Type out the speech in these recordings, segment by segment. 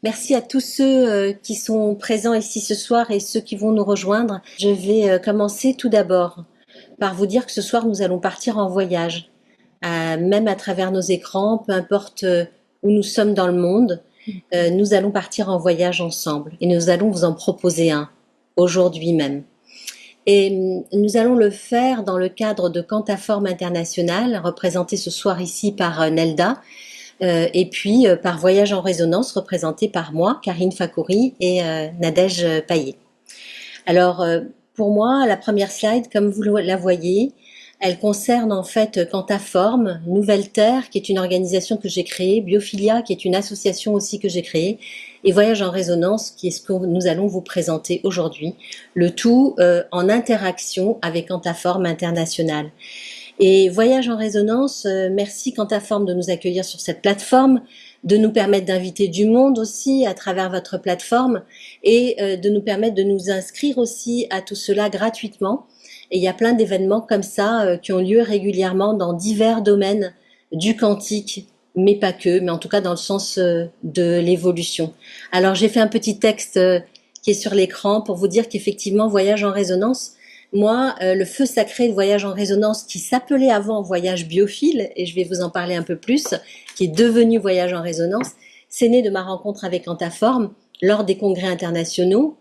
Merci à tous ceux qui sont présents ici ce soir et ceux qui vont nous rejoindre. Je vais commencer tout d'abord par vous dire que ce soir nous allons partir en voyage, même à travers nos écrans, peu importe où nous sommes dans le monde, nous allons partir en voyage ensemble et nous allons vous en proposer un aujourd'hui même. Et nous allons le faire dans le cadre de Quantaforme International, représenté ce soir ici par Nelda, et puis par Voyage en résonance, représenté par moi, Karine Fakouri et Nadège Paillet. Alors, pour moi, la première slide, comme vous la voyez, elle concerne en fait Quantaforme, Nouvelle Terre, qui est une organisation que j'ai créée, Biophilia, qui est une association aussi que j'ai créée, et Voyage en résonance, qui est ce que nous allons vous présenter aujourd'hui, le tout en interaction avec Quantaforme International. Et Voyage en résonance, merci Quantaforme de nous accueillir sur cette plateforme, de nous permettre d'inviter du monde aussi à travers votre plateforme et de nous permettre de nous inscrire aussi à tout cela gratuitement. Et il y a plein d'événements comme ça qui ont lieu régulièrement dans divers domaines du quantique, mais pas que, mais en tout cas dans le sens de l'évolution. Alors j'ai fait un petit texte qui est sur l'écran pour vous dire qu'effectivement Voyage en résonance, moi, le feu sacré de Voyage en résonance, qui s'appelait avant Voyage biophile, et je vais vous en parler un peu plus, qui est devenu Voyage en résonance, c'est né de ma rencontre avec Antaforme lors des congrès internationaux,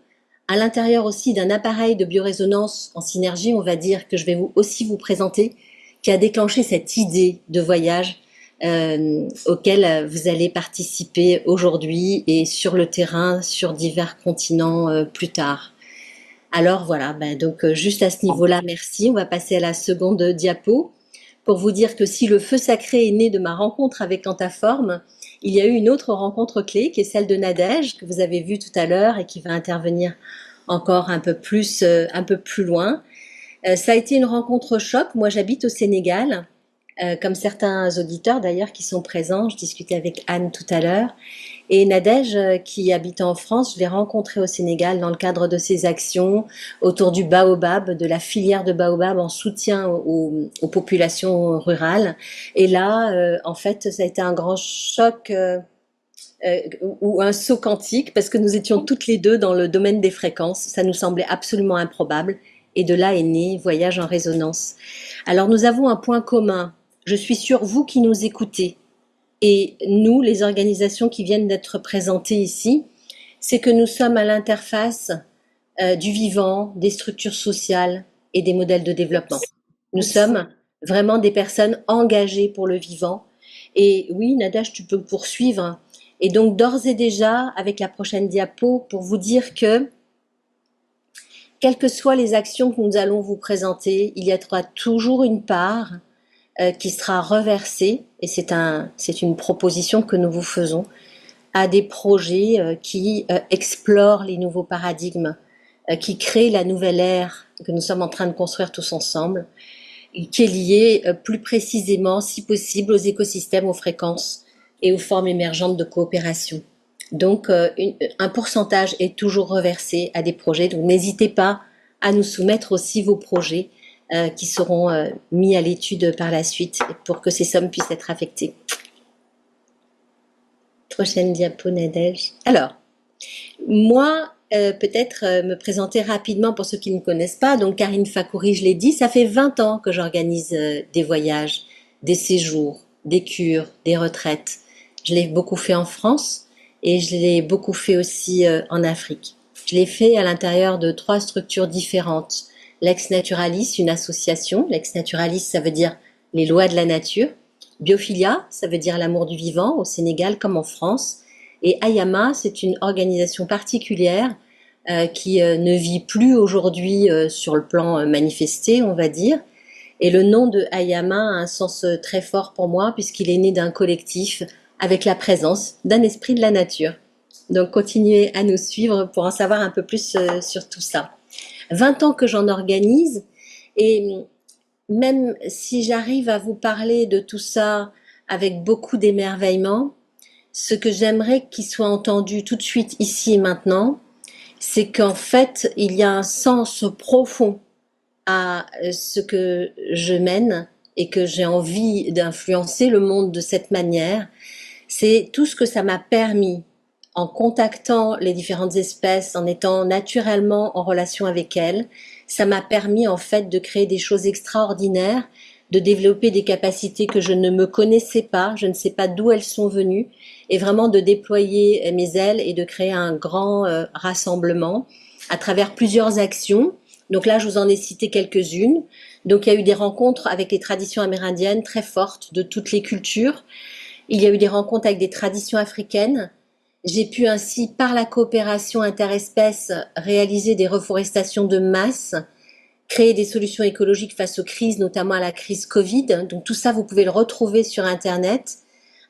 à l'intérieur aussi d'un appareil de biorésonance en synergie, on va dire, que je vais aussi vous présenter, qui a déclenché cette idée de voyage auquel vous allez participer aujourd'hui et sur le terrain, sur divers continents plus tard. Alors voilà, donc juste à ce niveau-là, merci. On va passer à la seconde diapo pour vous dire que si le feu sacré est né de ma rencontre avec Quantaforme, il y a eu une autre rencontre clé qui est celle de Nadège, que vous avez vue tout à l'heure et qui va intervenir encore un peu plus loin. Ça a été une rencontre choc. Moi, j'habite au Sénégal, comme certains auditeurs d'ailleurs qui sont présents. Je discutais avec Anne tout à l'heure. Et Nadège, qui habite en France, je l'ai rencontrée au Sénégal dans le cadre de ses actions autour du baobab, de la filière de baobab en soutien aux populations rurales. Et là, en fait, ça a été un grand choc ou un saut quantique parce que nous étions toutes les deux dans le domaine des fréquences. Ça nous semblait absolument improbable. Et de là est né Voyage en résonance. Alors nous avons un point commun. Je suis sûre, vous qui nous écoutez, et nous, les organisations qui viennent d'être présentées ici, c'est que nous sommes à l'interface du vivant, des structures sociales et des modèles de développement. Nous sommes vraiment des personnes engagées pour le vivant. Et oui, Nadège, tu peux poursuivre. Et donc, d'ores et déjà, avec la prochaine diapo, pour vous dire que, quelles que soient les actions que nous allons vous présenter, il y aura toujours une part qui sera reversée, et c'est une proposition que nous vous faisons, à des projets qui explorent les nouveaux paradigmes, qui créent la nouvelle ère que nous sommes en train de construire tous ensemble, et qui est liée plus précisément, si possible, aux écosystèmes, aux fréquences et aux formes émergentes de coopération. Donc, un pourcentage est toujours reversé à des projets, donc n'hésitez pas à nous soumettre aussi vos projets qui seront mis à l'étude par la suite pour que ces sommes puissent être affectées. Prochaine diapo, Nadège. Alors, moi, peut-être me présenter rapidement pour ceux qui ne me connaissent pas. Donc, Karine Fakouri, je l'ai dit, ça fait 20 ans que j'organise des voyages, des séjours, des cures, des retraites. Je l'ai beaucoup fait en France et je l'ai beaucoup fait aussi en Afrique. Je l'ai fait à l'intérieur de 3 structures différentes. Lex Naturalis, une association. Lex Naturalis, ça veut dire les lois de la nature. Biophilia, ça veut dire l'amour du vivant au Sénégal comme en France. Et Ayama, c'est une organisation particulière qui ne vit plus aujourd'hui sur le plan manifesté, on va dire. Et le nom de Ayama a un sens très fort pour moi puisqu'il est né d'un collectif avec la présence d'un esprit de la nature. Donc continuez à nous suivre pour en savoir un peu plus sur tout ça. 20 ans que j'en organise et même si j'arrive à vous parler de tout ça avec beaucoup d'émerveillement, ce que j'aimerais qu'il soit entendu tout de suite ici et maintenant, c'est qu'en fait, il y a un sens profond à ce que je mène et que j'ai envie d'influencer le monde de cette manière. C'est tout ce que ça m'a permis en contactant les différentes espèces, en étant naturellement en relation avec elles, ça m'a permis en fait de créer des choses extraordinaires, de développer des capacités que je ne me connaissais pas, je ne sais pas d'où elles sont venues, et vraiment de déployer mes ailes et de créer un grand rassemblement à travers plusieurs actions. Donc là, je vous en ai cité quelques-unes. Donc il y a eu des rencontres avec les traditions amérindiennes très fortes de toutes les cultures. Il y a eu des rencontres avec des traditions africaines. J'ai pu ainsi, par la coopération interespèces, réaliser des reforestations de masse, créer des solutions écologiques face aux crises, notamment à la crise Covid. Donc tout ça, vous pouvez le retrouver sur Internet.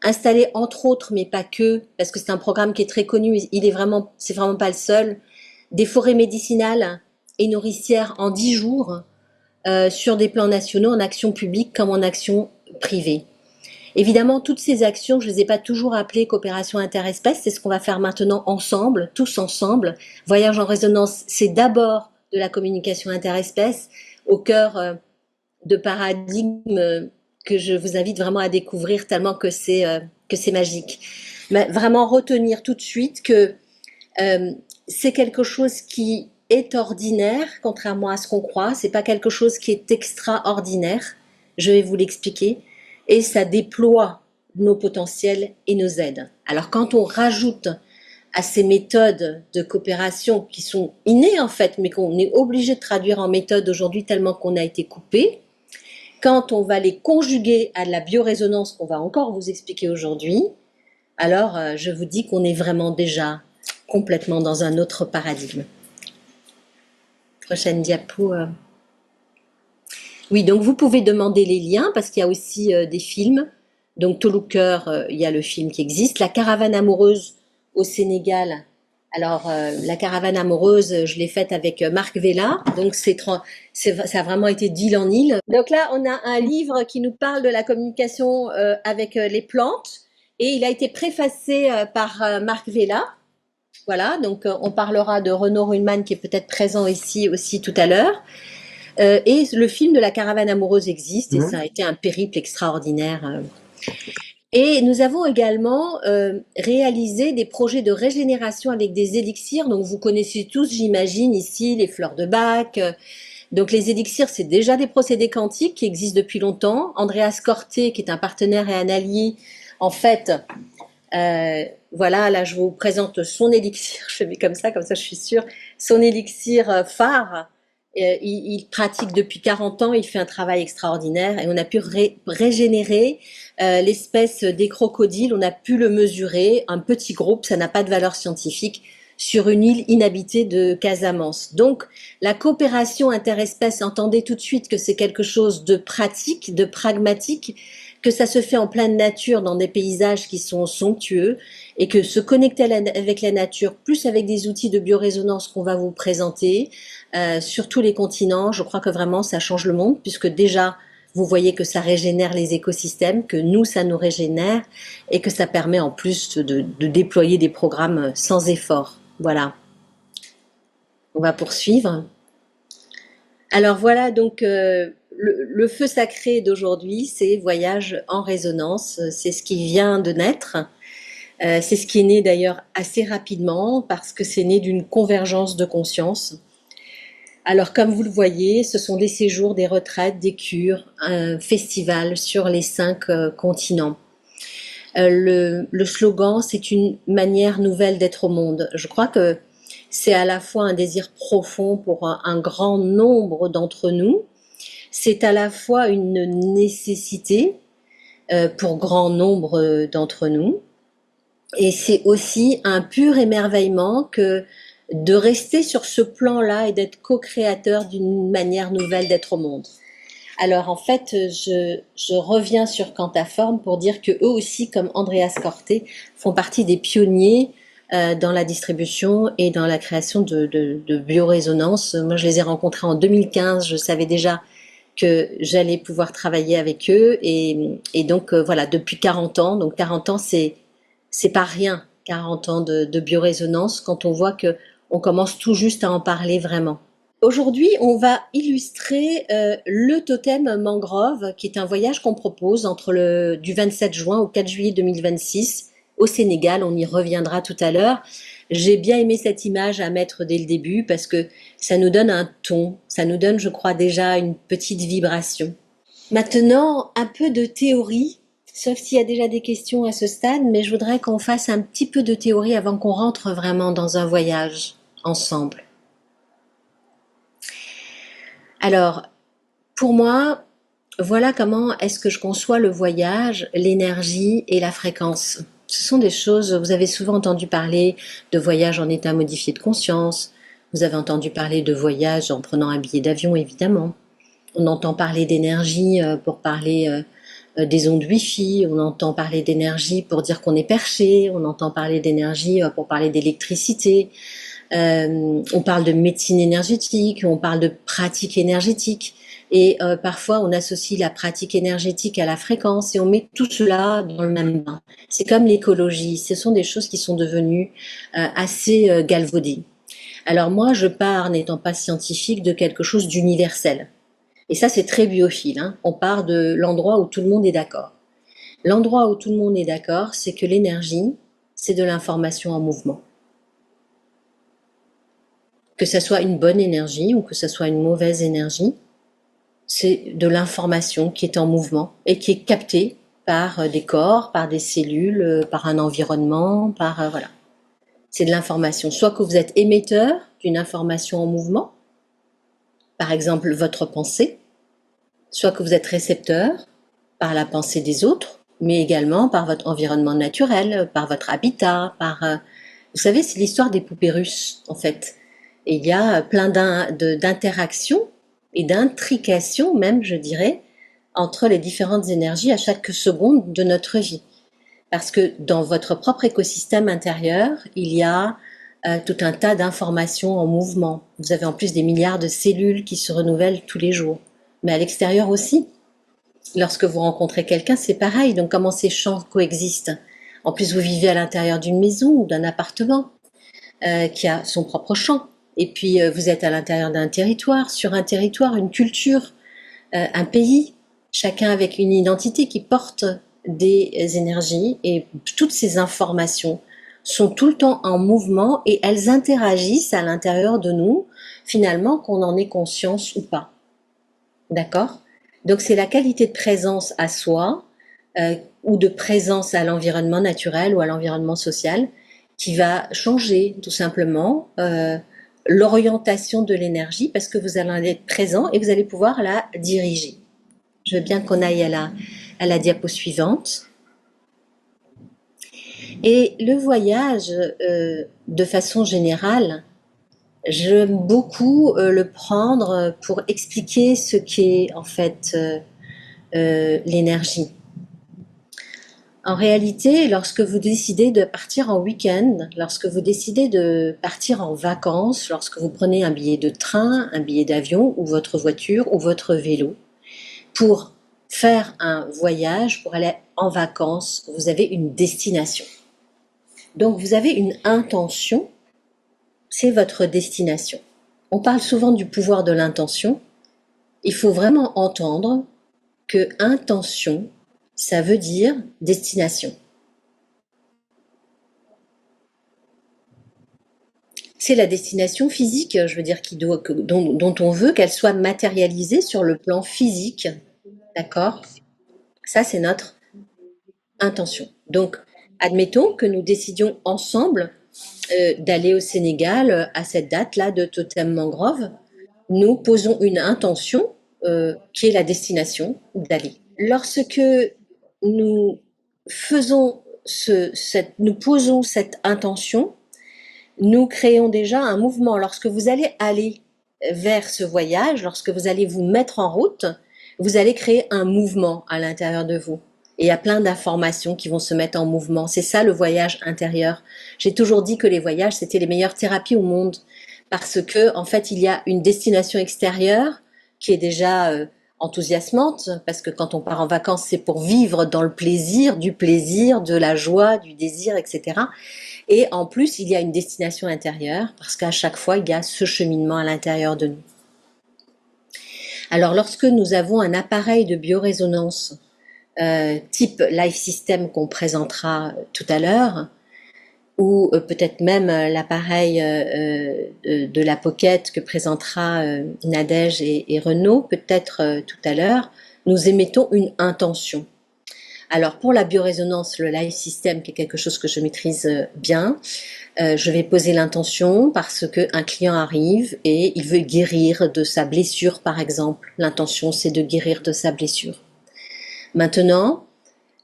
Installer entre autres, mais pas que, parce que c'est un programme qui est très connu, c'est vraiment pas le seul, des forêts médicinales et nourricières en 10 jours sur des plans nationaux, en action publique comme en action privée. Évidemment, toutes ces actions, je ne les ai pas toujours appelées coopération interespèces, c'est ce qu'on va faire maintenant ensemble, tous ensemble. Voyage en résonance, c'est d'abord de la communication interespèces, au cœur de paradigmes que je vous invite vraiment à découvrir tellement que c'est magique. Mais vraiment retenir tout de suite que c'est quelque chose qui est ordinaire, contrairement à ce qu'on croit. C'est pas quelque chose qui est extraordinaire. Je vais vous l'expliquer. Et ça déploie nos potentiels et nos aides. Alors quand on rajoute à ces méthodes de coopération qui sont innées en fait, mais qu'on est obligé de traduire en méthode aujourd'hui tellement qu'on a été coupé, quand on va les conjuguer à de la biorésonance qu'on va encore vous expliquer aujourd'hui, alors je vous dis qu'on est vraiment déjà complètement dans un autre paradigme. Prochaine diapo. Oui, donc vous pouvez demander les liens parce qu'il y a aussi des films. Donc Tolucœur, il y a le film qui existe. La caravane amoureuse au Sénégal. Alors la caravane amoureuse, je l'ai faite avec Marc Vella. Donc ça a vraiment été d'île en île. Donc là, on a un livre qui nous parle de la communication avec les plantes et il a été préfacé par Marc Vella. Voilà, donc on parlera de Renaud Ruhlmann qui est peut-être présent ici aussi tout à l'heure. Et le film de la caravane amoureuse existe et ça a été un périple extraordinaire. Et nous avons également réalisé des projets de régénération avec des élixirs. Donc vous connaissez tous, j'imagine, ici les fleurs de Bach. Donc les élixirs, c'est déjà des procédés quantiques qui existent depuis longtemps. Andreas Corté, qui est un partenaire et un allié, en fait, voilà, là je vous présente son élixir, je mets comme ça je suis sûre, son élixir phare. Il pratique depuis 40 ans, il fait un travail extraordinaire et on a pu régénérer l'espèce des crocodiles, on a pu le mesurer, un petit groupe, ça n'a pas de valeur scientifique, sur une île inhabitée de Casamance. Donc la coopération interespèces, entendez tout de suite que c'est quelque chose de pratique, de pragmatique, que ça se fait en pleine nature dans des paysages qui sont somptueux et que se connecter avec la nature, plus avec des outils de biorésonance qu'on va vous présenter sur tous les continents, je crois que vraiment ça change le monde puisque déjà vous voyez que ça régénère les écosystèmes, que nous ça nous régénère et que ça permet en plus de déployer des programmes sans effort. Voilà. On va poursuivre. Alors voilà donc le feu sacré d'aujourd'hui, c'est Voyage en résonance, c'est ce qui vient de naître, c'est ce qui est né d'ailleurs assez rapidement parce que c'est né d'une convergence de conscience. Alors comme vous le voyez, ce sont des séjours, des retraites, des cures, un festival sur les 5 continents. Le slogan, c'est une manière nouvelle d'être au monde. Je crois que c'est à la fois un désir profond pour un grand nombre d'entre nous, c'est à la fois une nécessité pour grand nombre d'entre nous, et c'est aussi un pur émerveillement que de rester sur ce plan-là et d'être co-créateur d'une manière nouvelle d'être au monde. Alors en fait, je reviens sur Quantaform pour dire que eux aussi, comme Andreas Corté, font partie des pionniers dans la distribution et dans la création de biorésonance. Moi, je les ai rencontrés en 2015, je savais déjà que j'allais pouvoir travailler avec eux et donc voilà, depuis 40 ans, donc 40 ans c'est pas rien, 40 ans de biorésonance quand on voit que on commence tout juste à en parler vraiment. Aujourd'hui, on va illustrer le totem mangrove, qui est un voyage qu'on propose du 27 juin au 4 juillet 2026, au Sénégal. On y reviendra tout à l'heure. J'ai bien aimé cette image à mettre dès le début parce que ça nous donne un ton, ça nous donne, je crois, déjà une petite vibration. Maintenant, un peu de théorie, sauf s'il y a déjà des questions à ce stade, mais je voudrais qu'on fasse un petit peu de théorie avant qu'on rentre vraiment dans un voyage ensemble. Alors, pour moi, voilà comment est-ce que je conçois le voyage, l'énergie et la fréquence. Ce sont des choses, vous avez souvent entendu parler de voyage en état modifié de conscience, vous avez entendu parler de voyage en prenant un billet d'avion, évidemment. On entend parler d'énergie pour parler des ondes Wi-Fi, on entend parler d'énergie pour dire qu'on est perché, on entend parler d'énergie pour parler d'électricité, on parle de médecine énergétique, on parle de pratique énergétique. Et parfois, on associe la pratique énergétique à la fréquence et on met tout cela dans le même bain. C'est comme l'écologie, ce sont des choses qui sont devenues assez galvaudées. Alors moi, je pars, n'étant pas scientifique, de quelque chose d'universel. Et ça, c'est très biophile. Hein. On part de l'endroit où tout le monde est d'accord. L'endroit où tout le monde est d'accord, c'est que l'énergie, c'est de l'information en mouvement. Que ça soit une bonne énergie ou que ça soit une mauvaise énergie, c'est de l'information qui est en mouvement et qui est captée par des corps, par des cellules, par un environnement, par voilà. C'est de l'information. Soit que vous êtes émetteur d'une information en mouvement, par exemple votre pensée, soit que vous êtes récepteur par la pensée des autres, mais également par votre environnement naturel, par votre habitat, par... vous savez, c'est l'histoire des poupées russes, en fait. Et il y a plein d'interactions et d'intrications même, je dirais, entre les différentes énergies à chaque seconde de notre vie. Parce que dans votre propre écosystème intérieur, il y a tout un tas d'informations en mouvement. Vous avez en plus des milliards de cellules qui se renouvellent tous les jours. Mais à l'extérieur aussi. Lorsque vous rencontrez quelqu'un, c'est pareil. Donc comment ces champs coexistent? En plus, vous vivez à l'intérieur d'une maison ou d'un appartement qui a son propre champ. Et puis, vous êtes à l'intérieur d'un territoire, sur un territoire, une culture, un pays, chacun avec une identité qui porte des énergies et toutes ces informations sont tout le temps en mouvement et elles interagissent à l'intérieur de nous, finalement, qu'on en ait conscience ou pas. D'accord? Donc, c'est la qualité de présence à soi ou de présence à l'environnement naturel ou à l'environnement social qui va changer tout simplement l'orientation de l'énergie parce que vous allez être présent et vous allez pouvoir la diriger. Je veux bien qu'on aille à la diapo suivante. Et le voyage, de façon générale, j'aime beaucoup le prendre pour expliquer ce qu'est en fait l'énergie. En réalité, lorsque vous décidez de partir en week-end, lorsque vous décidez de partir en vacances, lorsque vous prenez un billet de train, un billet d'avion ou votre voiture ou votre vélo, pour faire un voyage, pour aller en vacances, vous avez une destination. Donc vous avez une intention, c'est votre destination. On parle souvent du pouvoir de l'intention. Il faut vraiment entendre que intention, ça veut dire destination. C'est la destination physique, je veux dire, dont on veut qu'elle soit matérialisée sur le plan physique. D'accord? Ça, c'est notre intention. Donc, admettons que nous décidions ensemble d'aller au Sénégal à cette date-là de Totem Mangrove. Nous posons une intention qui est la destination d'aller. Lorsque nous nous posons cette intention, nous créons déjà un mouvement. Lorsque vous allez aller vers ce voyage, lorsque vous allez vous mettre en route, vous allez créer un mouvement à l'intérieur de vous. Et il y a plein d'informations qui vont se mettre en mouvement. C'est ça le voyage intérieur. J'ai toujours dit que les voyages, c'était les meilleures thérapies au monde. Parce que, en fait, il y a une destination extérieure qui est déjà enthousiasmante. Parce que quand on part en vacances, c'est pour vivre dans le plaisir, de la joie, du désir, etc. Et en plus, il y a une destination intérieure. Parce qu'à chaque fois, il y a ce cheminement à l'intérieur de nous. Alors, lorsque nous avons un appareil de biorésonance type Life System qu'on présentera tout à l'heure, ou peut-être même l'appareil de la Pocket que présentera Nadège et Renaud peut-être tout à l'heure, nous émettons une intention. Alors pour la biorésonance, le Life System, qui est quelque chose que je maîtrise bien, je vais poser l'intention parce qu'un client arrive et il veut guérir de sa blessure, par exemple. L'intention, c'est de guérir de sa blessure. Maintenant,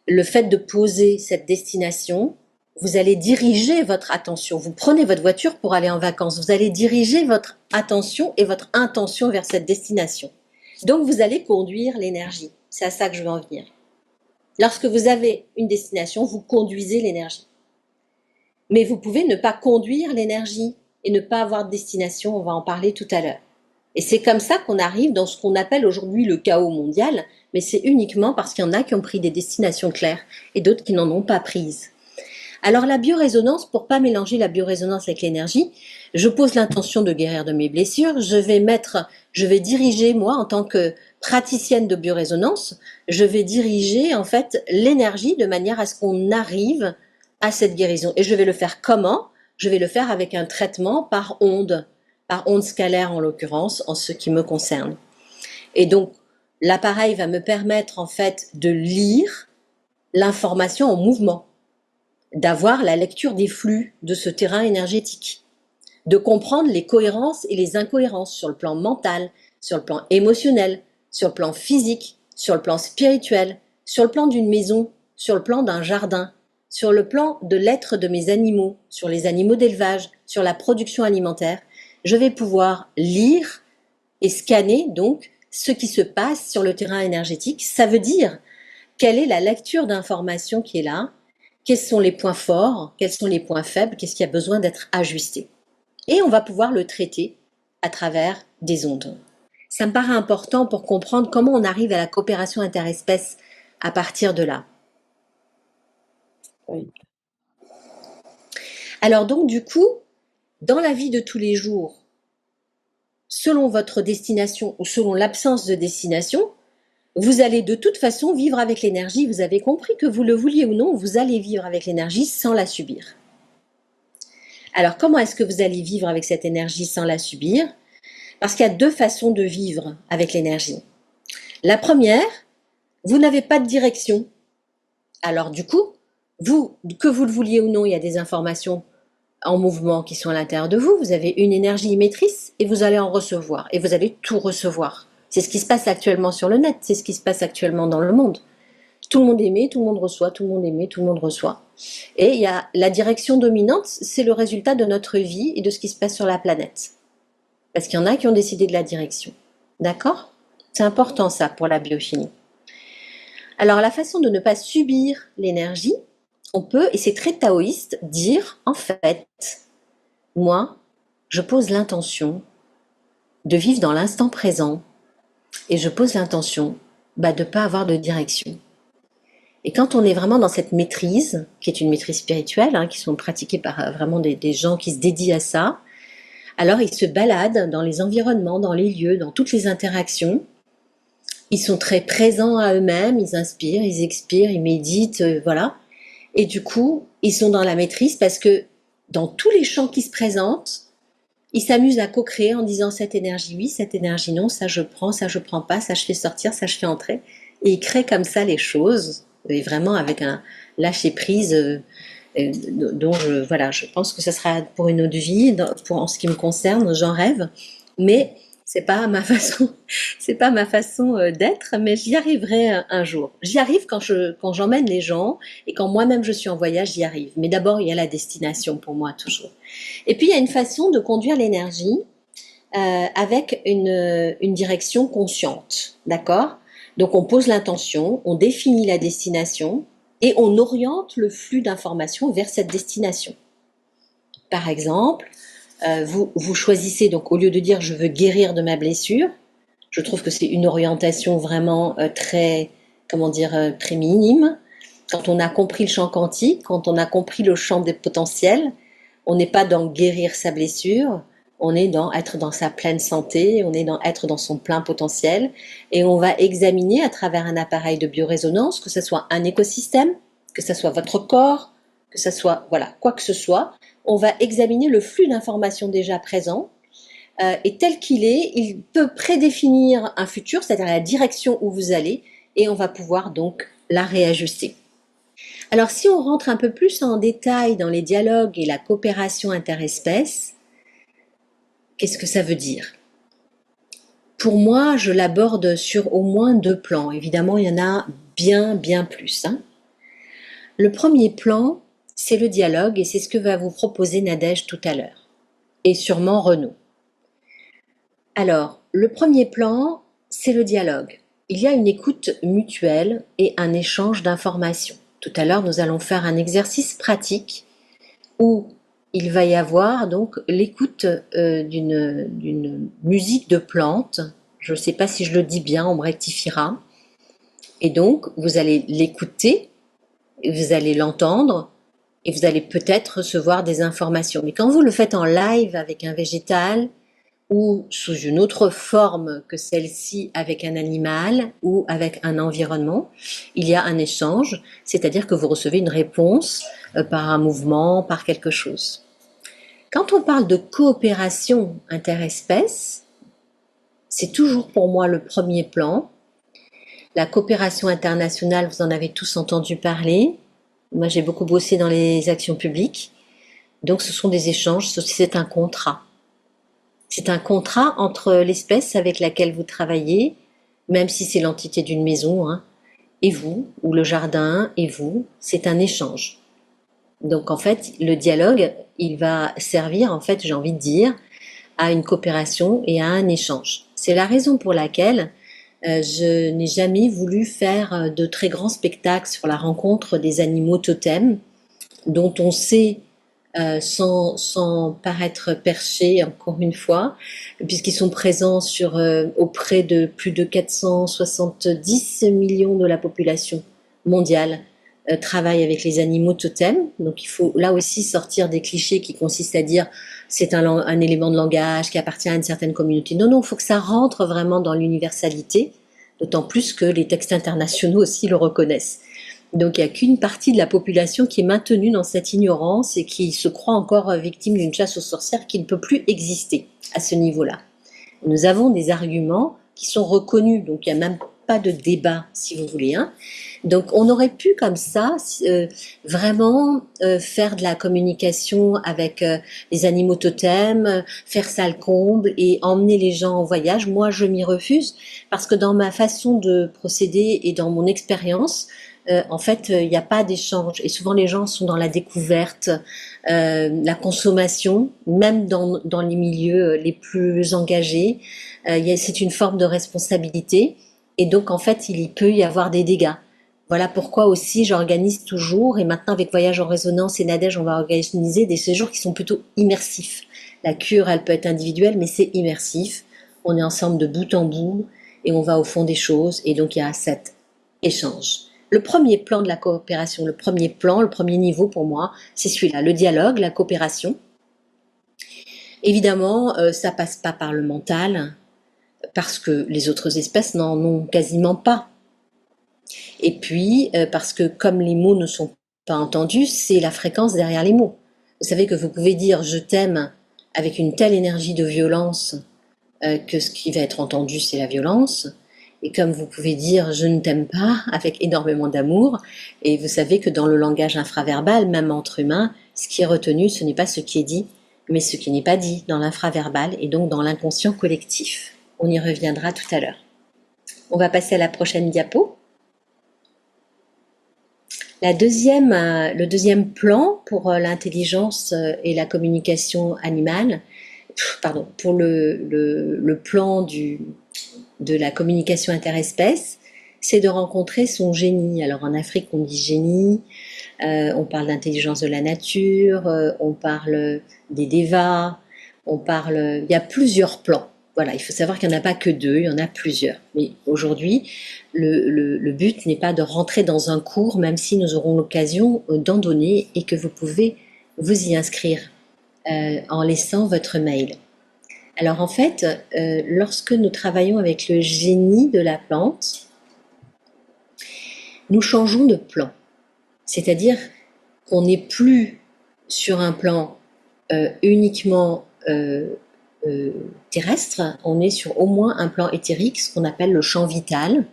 le fait de poser cette destination, vous allez diriger votre attention. Vous prenez votre voiture pour aller en vacances. Vous allez diriger votre attention et votre intention vers cette destination. Donc, vous allez conduire l'énergie. C'est à ça que je veux en venir. Lorsque vous avez une destination, vous conduisez l'énergie. Mais vous pouvez ne pas conduire l'énergie et ne pas avoir de destination. On va en parler tout à l'heure. Et c'est comme ça qu'on arrive dans ce qu'on appelle aujourd'hui le chaos mondial, mais c'est uniquement parce qu'il y en a qui ont pris des destinations claires et d'autres qui n'en ont pas prises. Alors la biorésonance, pour pas mélanger la biorésonance avec l'énergie, je pose l'intention de guérir de mes blessures, je vais diriger, moi, en tant que praticienne de biorésonance, je vais diriger en fait l'énergie de manière à ce qu'on arrive à cette guérison. Et je vais le faire comment? Je vais le faire avec un traitement par onde scalaire en l'occurrence, en ce qui me concerne. Et donc, l'appareil va me permettre en fait de lire l'information en mouvement, d'avoir la lecture des flux de ce terrain énergétique, de comprendre les cohérences et les incohérences sur le plan mental, sur le plan émotionnel, sur le plan physique, sur le plan spirituel, sur le plan d'une maison, sur le plan d'un jardin, sur le plan de l'être de mes animaux, sur les animaux d'élevage, sur la production alimentaire. Je vais pouvoir lire et scanner donc ce qui se passe sur le terrain énergétique. Ça veut dire quelle est la lecture d'information qui est là, quels sont les points forts, quels sont les points faibles, qu'est-ce qui a besoin d'être ajusté. Et on va pouvoir le traiter à travers des ondes. Ça me paraît important pour comprendre comment on arrive à la coopération interespèce à partir de là. Oui. Alors donc du coup, dans la vie de tous les jours, selon votre destination ou selon l'absence de destination, vous allez de toute façon vivre avec l'énergie. Vous avez compris que vous le vouliez ou non, vous allez vivre avec l'énergie sans la subir. Alors comment est-ce que vous allez vivre avec cette énergie sans la subir? Parce qu'il y a deux façons de vivre avec l'énergie. La première, vous n'avez pas de direction. Alors du coup, que vous le vouliez ou non, il y a des informations en mouvement qui sont à l'intérieur de vous. Vous avez une énergie émettrice et vous allez en recevoir. Et vous allez tout recevoir. C'est ce qui se passe actuellement sur le net. C'est ce qui se passe actuellement dans le monde. Tout le monde émet, tout le monde reçoit, tout le monde émet, tout le monde reçoit. Et il y a la direction dominante, c'est le résultat de notre vie et de ce qui se passe sur la planète. Parce qu'il y en a qui ont décidé de la direction. D'accord? C'est important ça pour la biochimie. Alors la façon de ne pas subir l'énergie, on peut, et c'est très taoïste, dire en fait, moi, je pose l'intention de vivre dans l'instant présent et je pose l'intention de ne pas avoir de direction. Et quand on est vraiment dans cette maîtrise, qui est une maîtrise spirituelle, qui sont pratiquées par vraiment des gens qui se dédient à ça, alors ils se baladent dans les environnements, dans les lieux, dans toutes les interactions. Ils sont très présents à eux-mêmes, ils inspirent, ils expirent, ils méditent, voilà. Et du coup, ils sont dans la maîtrise parce que dans tous les champs qui se présentent, ils s'amusent à co-créer en disant cette énergie oui, cette énergie non, ça je prends pas, ça je fais sortir, ça je fais entrer. Et ils créent comme ça les choses, et vraiment avec un lâcher-prise dont je pense que ça sera pour une autre vie, en ce qui me concerne, j'en rêve. Mais c'est pas ma façon d'être, mais j'y arriverai un jour. J'y arrive quand j'emmène les gens et quand moi-même je suis en voyage, j'y arrive. Mais d'abord, il y a la destination pour moi toujours. Et puis il y a une façon de conduire l'énergie avec une direction consciente, d'accord? Donc on pose l'intention, on définit la destination et on oriente le flux d'informations vers cette destination. Par exemple, vous choisissez, donc au lieu de dire je veux guérir de ma blessure, je trouve que c'est une orientation vraiment très minime. Quand on a compris le champ quantique, quand on a compris le champ des potentiels, on n'est pas dans guérir sa blessure, on est dans être dans sa pleine santé, on est dans être dans son plein potentiel, et on va examiner à travers un appareil de biorésonance, que ce soit un écosystème, que ce soit votre corps, que ce soit, voilà, quoi que ce soit, on va examiner le flux d'informations déjà présent, et tel qu'il est, il peut prédéfinir un futur, c'est-à-dire la direction où vous allez, et on va pouvoir donc la réajuster. Alors si on rentre un peu plus en détail dans les dialogues et la coopération interespèces, qu'est-ce que ça veut dire? Pour moi, je l'aborde sur au moins 2 plans. Évidemment, il y en a bien plus, hein. Le premier plan, c'est le dialogue et c'est ce que va vous proposer Nadège tout à l'heure, et sûrement Renaud. Alors, le premier plan, c'est le dialogue. Il y a une écoute mutuelle et un échange d'informations. Tout à l'heure, nous allons faire un exercice pratique où il va y avoir donc l'écoute d'une musique de plantes. Je ne sais pas si je le dis bien, on me rectifiera. Et donc, vous allez l'écouter, vous allez l'entendre et vous allez peut-être recevoir des informations. Mais quand vous le faites en live avec un végétal, ou sous une autre forme que celle-ci avec un animal ou avec un environnement, il y a un échange, c'est-à-dire que vous recevez une réponse par un mouvement, par quelque chose. Quand on parle de coopération interespèces, c'est toujours pour moi le premier plan. La coopération internationale, vous en avez tous entendu parler. Moi, j'ai beaucoup bossé dans les actions publiques. Donc, ce sont des échanges, c'est un contrat. C'est un contrat entre l'espèce avec laquelle vous travaillez, même si c'est l'entité d'une maison, hein, et vous, ou le jardin, et vous, c'est un échange. Donc en fait, le dialogue, il va servir, en fait, j'ai envie de dire, à une coopération et à un échange. C'est la raison pour laquelle je n'ai jamais voulu faire de très grands spectacles sur la rencontre des animaux totems, dont on sait sans paraître perché, encore une fois, puisqu'ils sont présents auprès de plus de 470 millions de la population mondiale, travaillent avec les animaux totems. Donc il faut là aussi sortir des clichés qui consistent à dire c'est un élément de langage qui appartient à une certaine communauté. Non, il faut que ça rentre vraiment dans l'universalité, d'autant plus que les textes internationaux aussi le reconnaissent. Donc il n'y a qu'une partie de la population qui est maintenue dans cette ignorance et qui se croit encore victime d'une chasse aux sorcières qui ne peut plus exister à ce niveau-là. Nous avons des arguments qui sont reconnus, donc il n'y a même pas de débat, si vous voulez, hein. Donc on aurait pu comme ça vraiment faire de la communication avec les animaux totems, faire ça le comble et emmener les gens en voyage. Moi, je m'y refuse parce que dans ma façon de procéder et dans mon expérience, en fait, il n'y a pas d'échange. Et souvent, les gens sont dans la découverte, la consommation, même dans les milieux les plus engagés. C'est une forme de responsabilité. Et donc, en fait, il peut y avoir des dégâts. Voilà pourquoi aussi j'organise toujours, et maintenant avec Voyage en Résonance et Nadège, on va organiser des séjours qui sont plutôt immersifs. La cure, elle peut être individuelle, mais c'est immersif. On est ensemble de bout en bout et on va au fond des choses. Et donc, il y a cet échange. Le premier plan de la coopération, le premier plan, le premier niveau pour moi, c'est celui-là, le dialogue, la coopération. Évidemment, ça passe pas par le mental, parce que les autres espèces n'en ont quasiment pas. Et puis, parce que comme les mots ne sont pas entendus, c'est la fréquence derrière les mots. Vous savez que vous pouvez dire je t'aime avec une telle énergie de violence que ce qui va être entendu, c'est la violence. Et comme vous pouvez dire je ne t'aime pas avec énormément d'amour, et vous savez que dans le langage infraverbal, même entre humains, ce qui est retenu, ce n'est pas ce qui est dit, mais ce qui n'est pas dit dans l'infraverbal et donc dans l'inconscient collectif. On y reviendra tout à l'heure. On va passer à la prochaine diapo. Le deuxième plan pour l'intelligence et la communication animale, pour le plan de la communication interespèce, c'est de rencontrer son génie. Alors en Afrique, on dit génie, on parle d'intelligence de la nature, on parle des devas, il y a plusieurs plans. Voilà, il faut savoir qu'il n'y en a pas que deux, il y en a plusieurs. Mais aujourd'hui, le but n'est pas de rentrer dans un cours, même si nous aurons l'occasion d'en donner et que vous pouvez vous y inscrire en laissant votre mail. Alors en fait, lorsque nous travaillons avec le génie de la plante, nous changeons de plan. C'est-à-dire qu'on n'est plus sur un plan uniquement terrestre, on est sur au moins un plan éthérique, ce qu'on appelle le champ vital,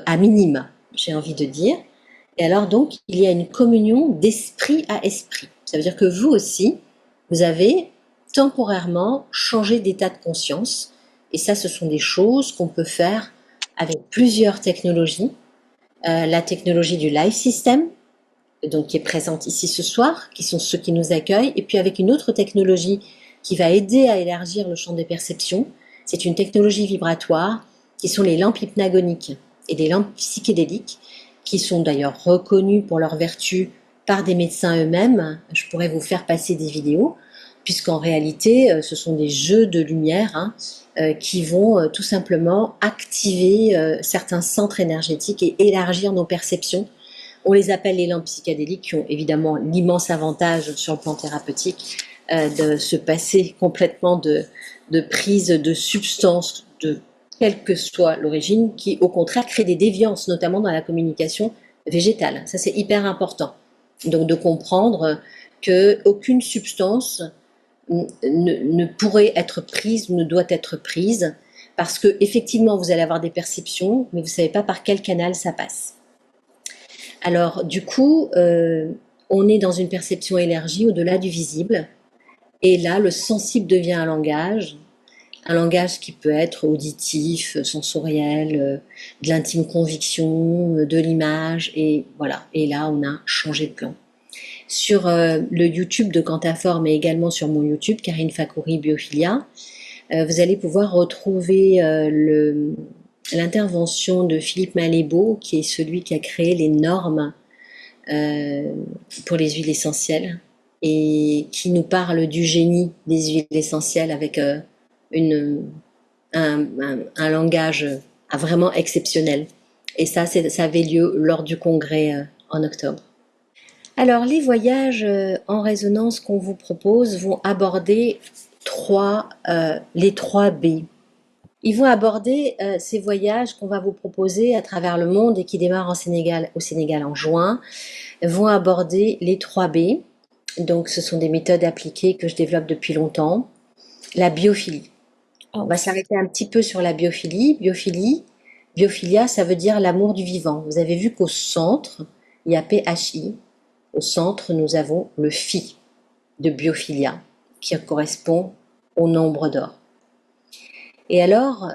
à minima, j'ai envie de dire. Et alors donc, il y a une communion d'esprit à esprit. Ça veut dire que vous aussi, vous avez temporairement changé d'état de conscience. Et ça, ce sont des choses qu'on peut faire avec plusieurs technologies. La technologie du life system, donc qui est présente ici ce soir, qui sont ceux qui nous accueillent, et puis avec une autre technologie qui va aider à élargir le champ des perceptions. C'est une technologie vibratoire qui sont les lampes hypnagoniques et les lampes psychédéliques, qui sont d'ailleurs reconnues pour leurs vertus par des médecins eux-mêmes. Je pourrais vous faire passer des vidéos, puisqu'en réalité, ce sont des jeux de lumière qui vont tout simplement activer certains centres énergétiques et élargir nos perceptions. On les appelle les lampes psychédéliques, qui ont évidemment l'immense avantage sur le plan thérapeutique de se passer complètement de prise de substances, de quelle que soit l'origine, qui au contraire créent des déviances, notamment dans la communication végétale. Ça, c'est hyper important. Donc de comprendre qu'aucune substance ne pourrait être prise, ne doit être prise, parce que effectivement, vous allez avoir des perceptions, mais vous ne savez pas par quel canal ça passe. Alors, du coup, on est dans une perception élargie au-delà du visible. Et là, le sensible devient un langage qui peut être auditif, sensoriel, de l'intime conviction, de l'image, et voilà. Et là, on a changé de plan. Sur le YouTube de Quantafor, mais également sur mon YouTube, Karine Fakouri Biophilia, vous allez pouvoir retrouver l'intervention de Philippe Malébo, qui est celui qui a créé les normes pour les huiles essentielles et qui nous parle du génie des huiles essentielles avec un langage vraiment exceptionnel. Et ça avait lieu lors du congrès en octobre. Alors, les voyages en résonance qu'on vous propose vont aborder les 3 B. Ils vont aborder ces voyages qu'on va vous proposer à travers le monde et qui démarrent au Sénégal en juin, vont aborder les 3 B. Donc, ce sont des méthodes appliquées que je développe depuis longtemps. La biophilie. On va s'arrêter un petit peu sur la biophilie. Biophilia, ça veut dire l'amour du vivant. Vous avez vu qu'au centre, il y a PHI. Au centre, nous avons le phi de biophilia, qui correspond au nombre d'or. Et alors,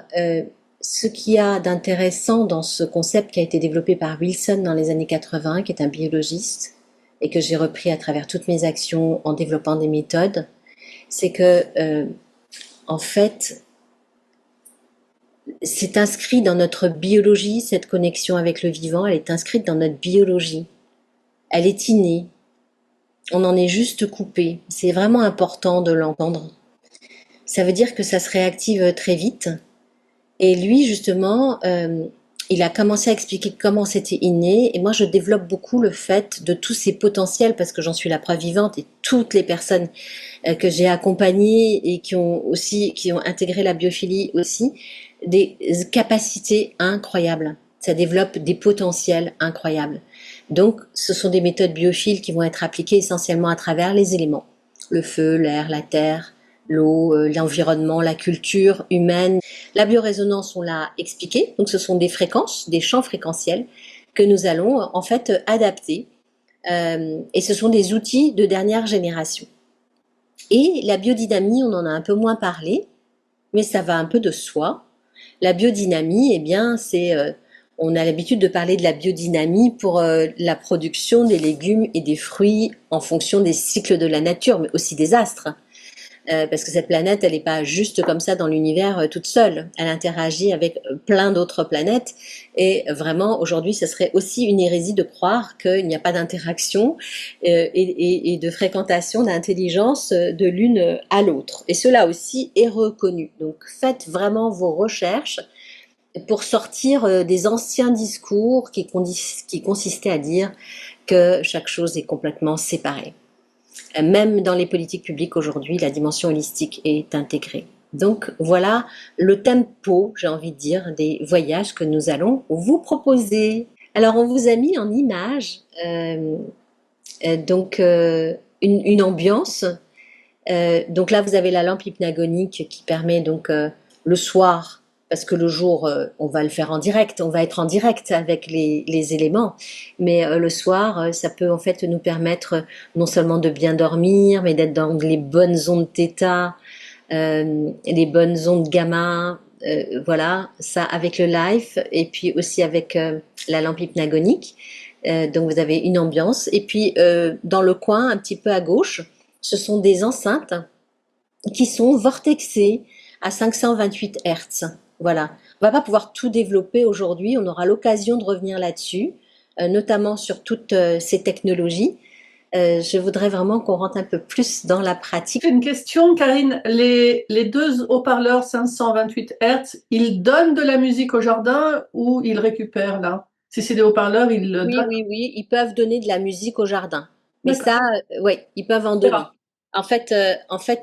ce qu'il y a d'intéressant dans ce concept qui a été développé par Wilson dans les années 80, qui est un biologiste, et que j'ai repris à travers toutes mes actions en développant des méthodes, c'est que, en fait, c'est inscrit dans notre biologie, cette connexion avec le vivant, elle est inscrite dans notre biologie. Elle est innée. On en est juste coupé. C'est vraiment important de l'entendre. Ça veut dire que ça se réactive très vite. Et lui, justement, il a commencé à expliquer comment c'était inné. Et moi, je développe beaucoup le fait de tous ces potentiels, parce que j'en suis la preuve vivante, et toutes les personnes que j'ai accompagnées et qui ont intégré la biophilie aussi, des capacités incroyables. Ça développe des potentiels incroyables. Donc, ce sont des méthodes biophiles qui vont être appliquées essentiellement à travers les éléments. Le feu, l'air, la terre, l'eau, l'environnement, la culture humaine. La biorésonance, on l'a expliqué, donc ce sont des fréquences, des champs fréquentiels que nous allons en fait adapter. Et ce sont des outils de dernière génération. Et la biodynamie, on en a un peu moins parlé, mais ça va un peu de soi. La biodynamie, eh bien, on a l'habitude de parler de la biodynamie pour la production des légumes et des fruits en fonction des cycles de la nature, mais aussi des astres. Parce que cette planète, elle n'est pas juste comme ça dans l'univers toute seule. Elle interagit avec plein d'autres planètes. Et vraiment, aujourd'hui, ce serait aussi une hérésie de croire qu'il n'y a pas d'interaction et de fréquentation d'intelligence de l'une à l'autre. Et cela aussi est reconnu. Donc, faites vraiment vos recherches pour sortir des anciens discours qui consistaient à dire que chaque chose est complètement séparée. Même dans les politiques publiques aujourd'hui, la dimension holistique est intégrée. Donc voilà le tempo, j'ai envie de dire, des voyages que nous allons vous proposer. Alors on vous a mis en image donc une ambiance. Donc là, vous avez la lampe hypnagonique qui permet donc le soir, parce que le jour, on va le faire en direct, on va être en direct avec les éléments, mais le soir, ça peut en fait nous permettre non seulement de bien dormir, mais d'être dans les bonnes ondes θ, les bonnes ondes gamma, voilà, ça avec le live, et puis aussi avec la lampe hypnagonique. Donc vous avez une ambiance, et puis dans le coin, un petit peu à gauche, ce sont des enceintes qui sont vortexées à 528 Hertz. Voilà. On va pas pouvoir tout développer aujourd'hui. On aura l'occasion de revenir là-dessus, notamment sur toutes ces technologies. Je voudrais vraiment qu'on rentre un peu plus dans la pratique. J'ai une question, Karine. Les deux haut-parleurs 528 Hertz, ils donnent de la musique au jardin ou ils récupèrent là? Si c'est des haut-parleurs, ils le Oui, donnent. oui, oui, ils peuvent donner de la musique au jardin. Mais D'accord. ça, oui, ils peuvent en donner. En fait,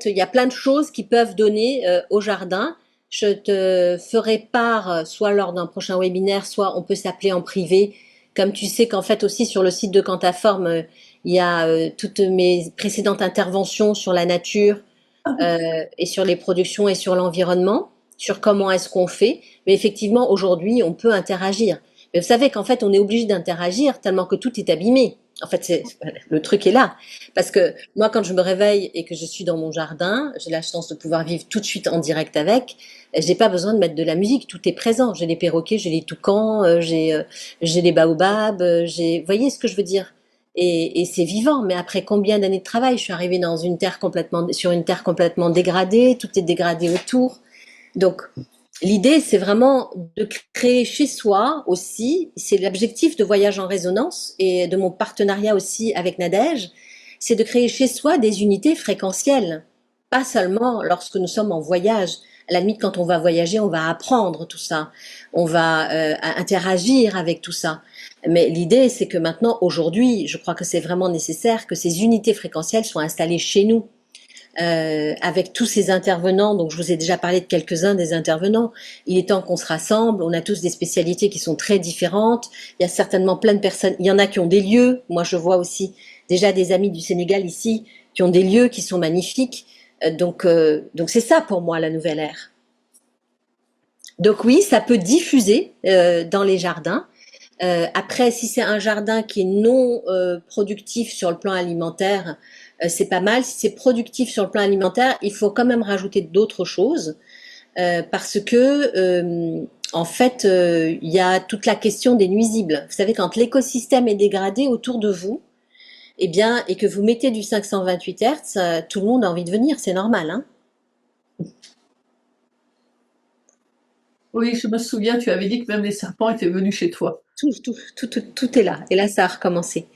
il y a plein de choses qu'ils peuvent donner au jardin. Je te ferai part, soit lors d'un prochain webinaire, soit on peut s'appeler en privé. Comme tu sais qu'en fait aussi sur le site de Cantaforme, il y a toutes mes précédentes interventions sur la nature et sur les productions et sur l'environnement, sur comment est-ce qu'on fait. Mais effectivement, aujourd'hui, on peut interagir. Mais vous savez qu'en fait, on est obligé d'interagir tellement que tout est abîmé. En fait, le truc est là. Parce que moi, quand je me réveille et que je suis dans mon jardin, j'ai la chance de pouvoir vivre tout de suite en direct avec. J'ai pas besoin de mettre de la musique, tout est présent. J'ai les perroquets, j'ai les toucans, j'ai les baobabs, vous voyez ce que je veux dire? Et c'est vivant. Mais après combien d'années de travail, je suis arrivée dans une terre sur une terre complètement dégradée, tout est dégradé autour. Donc, l'idée, c'est vraiment de créer chez soi aussi, c'est l'objectif de Voyage en Résonance et de mon partenariat aussi avec Nadège, c'est de créer chez soi des unités fréquentielles, pas seulement lorsque nous sommes en voyage. À la limite, quand on va voyager, on va apprendre tout ça, on va interagir avec tout ça. Mais l'idée, c'est que maintenant, aujourd'hui, je crois que c'est vraiment nécessaire que ces unités fréquentielles soient installées chez nous avec tous ces intervenants. Donc, je vous ai déjà parlé de quelques-uns des intervenants. Il est temps qu'on se rassemble. On a tous des spécialités qui sont très différentes. Il y a certainement plein de personnes. Il y en a qui ont des lieux. Moi, je vois aussi déjà des amis du Sénégal ici qui ont des lieux qui sont magnifiques. Donc c'est ça pour moi la nouvelle ère. Donc oui, ça peut diffuser dans les jardins. Après, si c'est un jardin qui est non productif sur le plan alimentaire, c'est pas mal. Si c'est productif sur le plan alimentaire, il faut quand même rajouter d'autres choses parce que en fait, il y a toute la question des nuisibles. Vous savez, quand l'écosystème est dégradé autour de vous, eh bien, et que vous mettez du 528 Hertz, tout le monde a envie de venir, c'est normal, hein. Oui, je me souviens, tu avais dit que même les serpents étaient venus chez toi. Tout est là. Et là, ça a recommencé.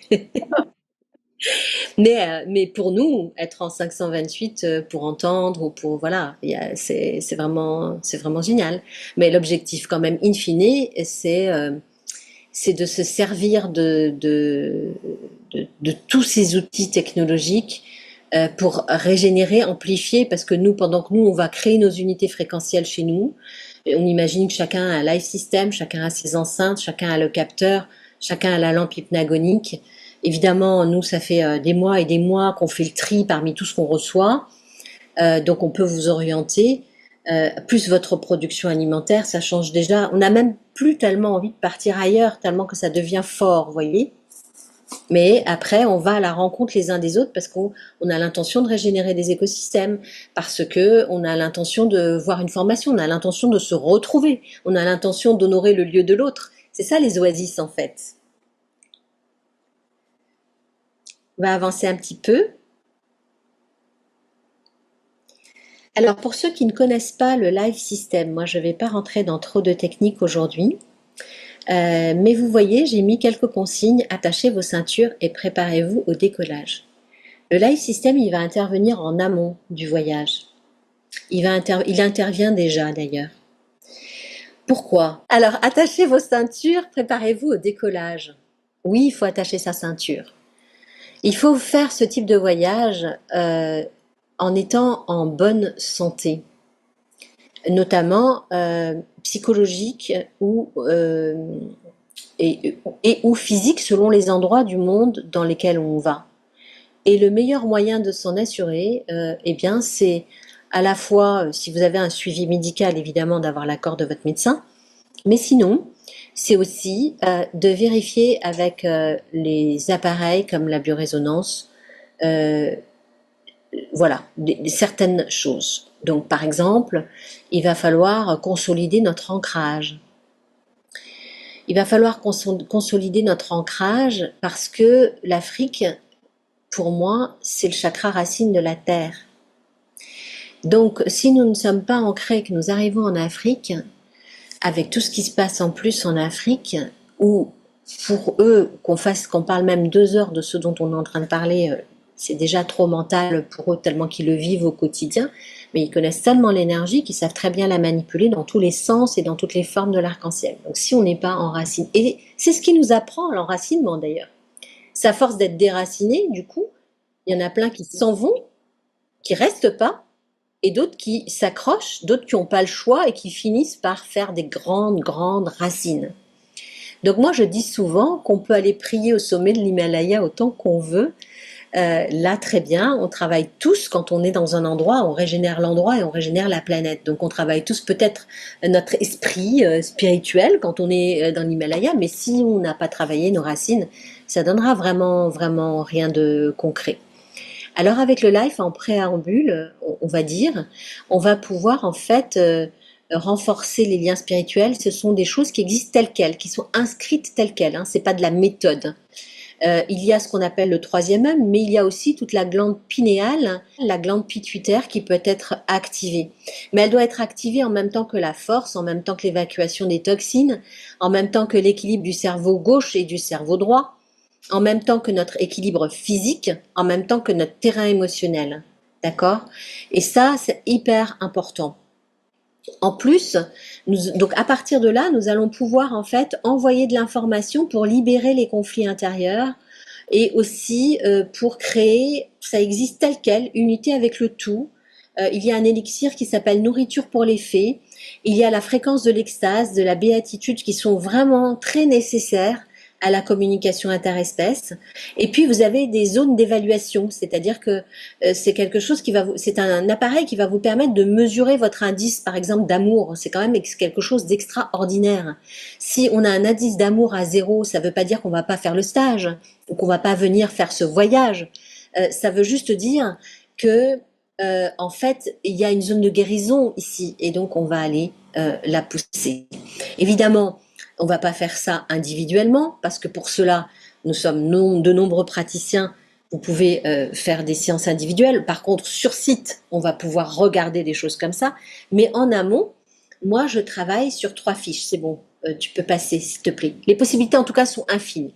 Mais pour nous, être en 528 pour entendre ou pour voilà, c'est vraiment génial. Mais l'objectif quand même in fine, c'est de se servir de tous ces outils technologiques pour régénérer, amplifier, parce que nous, pendant que nous, on va créer nos unités fréquentielles chez nous, et on imagine que chacun a un live system, chacun a ses enceintes, chacun a le capteur, chacun a la lampe hypnagonique. Évidemment, nous, ça fait des mois et des mois qu'on fait le tri parmi tout ce qu'on reçoit. Donc, on peut vous orienter. Plus votre production alimentaire, ça change déjà. On n'a même plus tellement envie de partir ailleurs, tellement que ça devient fort, vous voyez. Mais après, on va à la rencontre les uns des autres parce qu'on a l'intention de régénérer des écosystèmes, parce que on a l'intention de voir une formation, on a l'intention de se retrouver, on a l'intention d'honorer le lieu de l'autre. C'est ça les oasis en fait. On va avancer un petit peu. Alors pour ceux qui ne connaissent pas le live system, moi je ne vais pas rentrer dans trop de techniques aujourd'hui. Mais vous voyez, j'ai mis quelques consignes, attachez vos ceintures et préparez-vous au décollage. Le live system, il va intervenir en amont du voyage. Il intervient déjà d'ailleurs. Pourquoi? Alors, attachez vos ceintures, préparez-vous au décollage. Oui, il faut attacher sa ceinture. Il faut faire ce type de voyage en étant en bonne santé. notamment psychologiques et ou physiques selon les endroits du monde dans lesquels on va. Et le meilleur moyen de s'en assurer, eh bien, c'est à la fois, si vous avez un suivi médical, évidemment, d'avoir l'accord de votre médecin, mais sinon, c'est aussi de vérifier avec les appareils comme la biorésonance, euh, voilà, certaines choses. Donc, par exemple, il va falloir consolider notre ancrage. Il va falloir consolider notre ancrage parce que l'Afrique, pour moi, c'est le chakra racine de la Terre. Donc, si nous ne sommes pas ancrés, que nous arrivons en Afrique, avec tout ce qui se passe en plus en Afrique, où pour eux, qu'on parle même 2 heures de ce dont on est en train de parler, c'est déjà trop mental pour eux, tellement qu'ils le vivent au quotidien, mais ils connaissent tellement l'énergie qu'ils savent très bien la manipuler dans tous les sens et dans toutes les formes de l'arc-en-ciel. Donc si on n'est pas enraciné, et c'est ce qui nous apprend l'enracinement d'ailleurs, c'est à force d'être déraciné, du coup, il y en a plein qui s'en vont, qui restent pas, et d'autres qui s'accrochent, d'autres qui n'ont pas le choix et qui finissent par faire des grandes, grandes racines. Donc moi, je dis souvent qu'on peut aller prier au sommet de l'Himalaya autant qu'on veut. Là, très bien, on travaille tous quand on est dans un endroit, on régénère l'endroit et on régénère la planète. Donc on travaille tous peut-être notre esprit spirituel quand on est dans l'Himalaya, mais si on n'a pas travaillé nos racines, ça donnera vraiment, vraiment rien de concret. Alors avec le life en préambule, on va dire, on va pouvoir en fait renforcer les liens spirituels. Ce sont des choses qui existent telles quelles, qui sont inscrites telles quelles. Hein. C'est pas de la méthode. Il y a ce qu'on appelle le troisième œil, mais il y a aussi toute la glande pinéale, la glande pituitaire qui peut être activée. Mais elle doit être activée en même temps que la force, en même temps que l'évacuation des toxines, en même temps que l'équilibre du cerveau gauche et du cerveau droit, en même temps que notre équilibre physique, en même temps que notre terrain émotionnel. D'accord? Et ça, c'est hyper important. En plus, donc à partir de là, nous allons pouvoir en fait envoyer de l'information pour libérer les conflits intérieurs et aussi pour créer, ça existe tel quel, unité avec le tout. Il y a un élixir qui s'appelle nourriture pour les fées. Il y a la fréquence de l'extase, de la béatitude qui sont vraiment très nécessaires à la communication interespèce. Et puis vous avez des zones d'évaluation, c'est-à-dire que c'est quelque chose qui va c'est un appareil qui va vous permettre de mesurer votre indice, par exemple d'amour. C'est quand même quelque chose d'extraordinaire. Si on a un indice d'amour à 0, ça ne veut pas dire qu'on va pas faire le stage ou qu'on va pas venir faire ce voyage. Ça veut juste dire que en fait, il y a une zone de guérison ici, et donc on va aller la pousser. Évidemment, on ne va pas faire ça individuellement, parce que pour cela, nous sommes de nombreux praticiens. Vous pouvez faire des séances individuelles. Par contre, sur site, on va pouvoir regarder des choses comme ça. Mais en amont, moi, je travaille sur 3 fiches. C'est bon, tu peux passer, s'il te plaît. Les possibilités, en tout cas, sont infinies.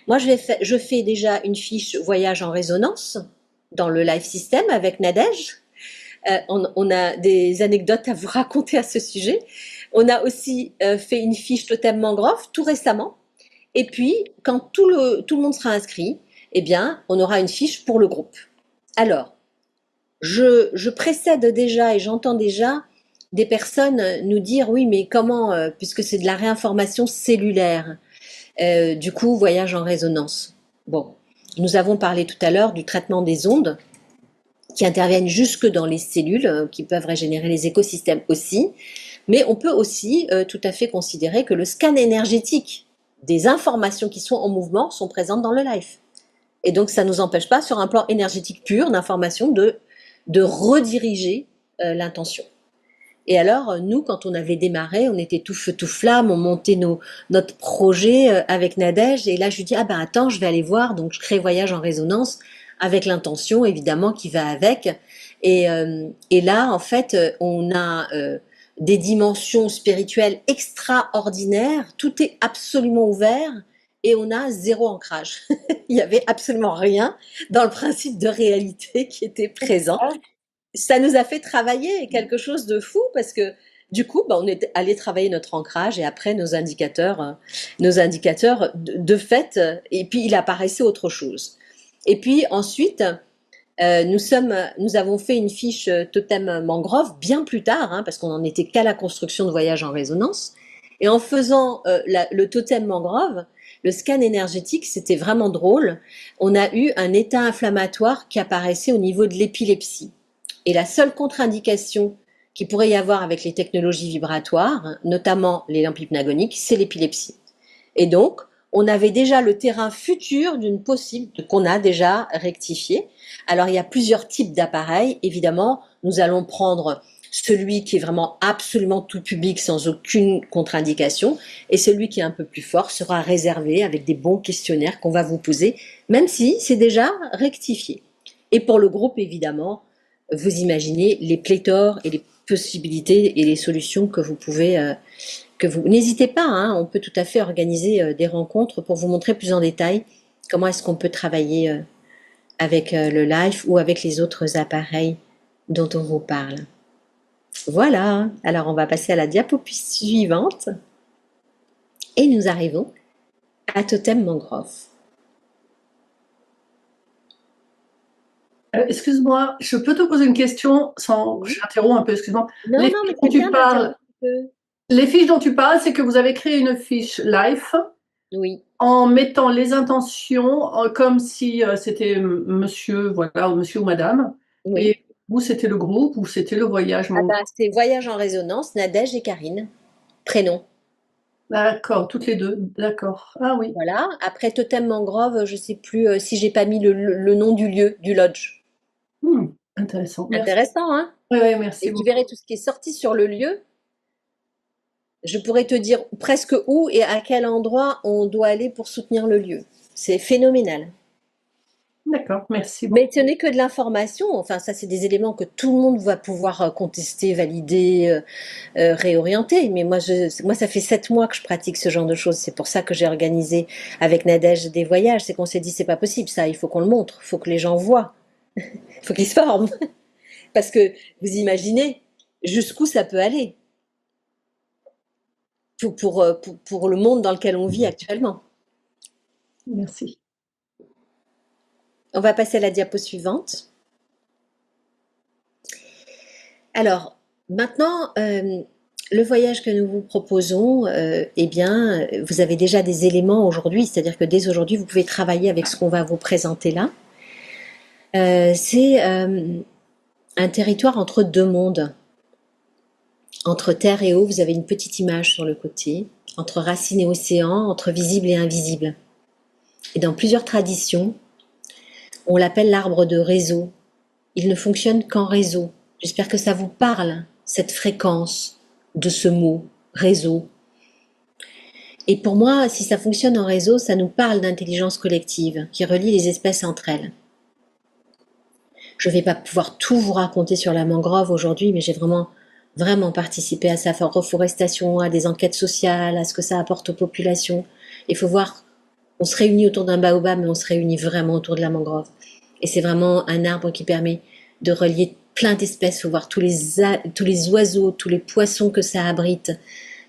Moi, je fais déjà une fiche voyage en résonance dans le life system avec Nadège. On a des anecdotes à vous raconter à ce sujet. On a aussi fait une fiche totem mangrove tout récemment. Et puis, quand tout le monde sera inscrit, eh bien, on aura une fiche pour le groupe. Alors, je précède déjà et j'entends déjà des personnes nous dire oui, mais comment, puisque c'est de la réinformation cellulaire, du coup, voyage en résonance. Bon, nous avons parlé tout à l'heure du traitement des ondes qui interviennent jusque dans les cellules, qui peuvent régénérer les écosystèmes aussi. Mais on peut aussi tout à fait considérer que le scan énergétique des informations qui sont en mouvement sont présentes dans le life. Et donc, ça ne nous empêche pas, sur un plan énergétique pur d'information, de rediriger l'intention. Et alors, nous, quand on avait démarré, on était tout feu, tout flamme, on montait notre projet avec Nadège. Et là, je lui dis, ah ben attends, je vais aller voir. Donc, je crée Voyage en résonance avec l'intention, évidemment, qui va avec. Et là, en fait, on a des dimensions spirituelles extraordinaires. Tout est absolument ouvert et on a 0 ancrage. Il n'y avait absolument rien dans le principe de réalité qui était présent. Ça nous a fait travailler quelque chose de fou parce que du coup, on est allé travailler notre ancrage et après nos indicateurs de fait, et puis il apparaissait autre chose. Et puis ensuite, Nous avons fait une fiche totem mangrove bien plus tard, hein, parce qu'on n'en était qu'à la construction de voyages en résonance. Et en faisant le totem mangrove, le scan énergétique, c'était vraiment drôle. On a eu un état inflammatoire qui apparaissait au niveau de l'épilepsie. Et la seule contre-indication qu'il pourrait y avoir avec les technologies vibratoires, notamment les lampes hypnagoniques, c'est l'épilepsie. Et donc, on avait déjà le terrain futur d'une possible qu'on a déjà rectifié. Alors, il y a plusieurs types d'appareils. Évidemment, nous allons prendre celui qui est vraiment absolument tout public sans aucune contre-indication, et celui qui est un peu plus fort sera réservé avec des bons questionnaires qu'on va vous poser, même si c'est déjà rectifié. Et pour le groupe, évidemment, vous imaginez les pléthores et les possibilités et les solutions que vous pouvez que vous n'hésitez pas, hein, on peut tout à fait organiser des rencontres pour vous montrer plus en détail comment est-ce qu'on peut travailler avec le live ou avec les autres appareils dont on vous parle. Voilà, alors on va passer à la diapo suivante et nous arrivons à Totem Mangrove. Excuse-moi, je peux te poser une question sans, Oui. j'interromps un peu, excuse-moi. Non, Les non, mais fiches c'est dont tu bien parles, d'interrompre un peu. les fiches dont tu parles, c'est que vous avez créé une fiche live Oui, en mettant les intentions comme si c'était monsieur, voilà, ou monsieur ou madame, oui. et vous c'était le groupe ou c'était le voyage Ah mangrove. bah, c'est Voyage en résonance, Nadège et Karine, prénom. D'accord, toutes les deux, d'accord. Ah oui, Voilà. Après Totem Mangrove, je sais plus si j'ai pas mis le nom du lieu, du lodge. intéressant, merci. Intéressant, hein? Oui, oui, merci Et tu beaucoup. verrais tout ce qui est sorti sur le lieu. Je pourrais te dire presque où et à quel endroit on doit aller pour soutenir le lieu. C'est phénoménal. D'accord, merci beaucoup. Mais ce n'est que de l'information. Enfin, ça, c'est des éléments que tout le monde va pouvoir contester, valider, réorienter. Mais moi, ça fait 7 mois que je pratique ce genre de choses. C'est pour ça que j'ai organisé avec Nadège des voyages. C'est qu'on s'est dit, c'est pas possible, ça. Il faut qu'on le montre. Il faut que les gens voient. Il faut qu'ils se forment. Parce que vous imaginez jusqu'où ça peut aller pour le monde dans lequel on vit actuellement. Merci. On va passer à la diapo suivante. Alors, maintenant, le voyage que nous vous proposons, eh bien, vous avez déjà des éléments aujourd'hui, c'est-à-dire que dès aujourd'hui, vous pouvez travailler avec ce qu'on va vous présenter là. C'est un territoire entre deux mondes. Entre terre et eau, vous avez une petite image sur le côté. Entre racines et océan, entre visible et invisible. Et dans plusieurs traditions, on l'appelle l'arbre de réseau. Il ne fonctionne qu'en réseau. J'espère que ça vous parle, cette fréquence de ce mot, réseau. Et pour moi, si ça fonctionne en réseau, ça nous parle d'intelligence collective qui relie les espèces entre elles. Je ne vais pas pouvoir tout vous raconter sur la mangrove aujourd'hui, mais j'ai vraiment participé à sa reforestation, à des enquêtes sociales, à ce que ça apporte aux populations. Il faut voir, on se réunit autour d'un baobab, mais on se réunit vraiment autour de la mangrove. Et c'est vraiment un arbre qui permet de relier plein d'espèces. Il faut voir tous les oiseaux, tous les poissons que ça abrite.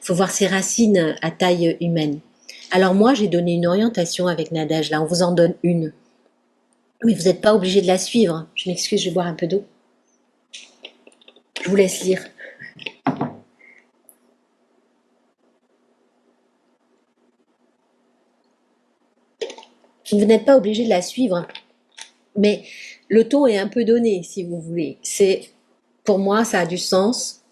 Il faut voir ses racines à taille humaine. Alors moi, j'ai donné une orientation avec Nadège. Là, on vous en donne une. Mais vous n'êtes pas obligé de la suivre. Je m'excuse, je vais boire un peu d'eau. Je vous laisse lire. Vous n'êtes pas obligé de la suivre. Mais le ton est un peu donné, si vous voulez. Pour moi, ça a du sens.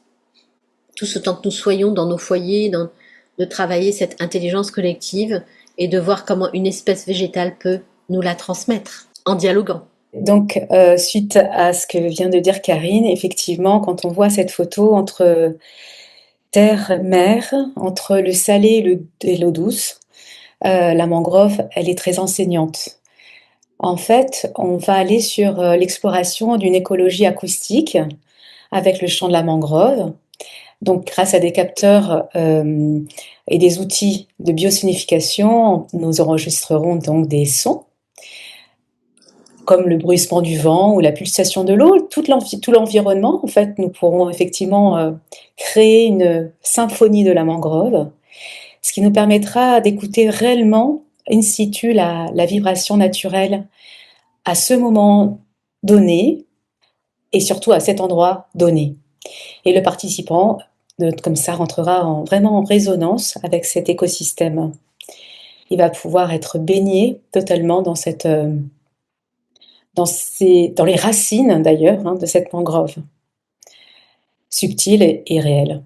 Tout ce temps que nous soyons dans nos foyers, de travailler cette intelligence collective et de voir comment une espèce végétale peut nous la transmettre en dialoguant. Donc, suite à ce que vient de dire Karine, effectivement, quand on voit cette photo entre terre, mer, entre le salé et l'eau douce, la mangrove, elle est très enseignante. En fait, on va aller sur l'exploration d'une écologie acoustique avec le chant de la mangrove. Donc, grâce à des capteurs et des outils de biosignification, nous enregistrerons donc des sons comme le bruissement du vent ou la pulsation de l'eau, tout l'environnement. En fait, nous pourrons effectivement créer une symphonie de la mangrove, ce qui nous permettra d'écouter réellement in situ la vibration naturelle à ce moment donné et surtout à cet endroit donné. Et le participant, comme ça, rentrera vraiment en résonance avec cet écosystème. Il va pouvoir être baigné totalement dans les racines d'ailleurs, hein, de cette mangrove, subtile et réelle.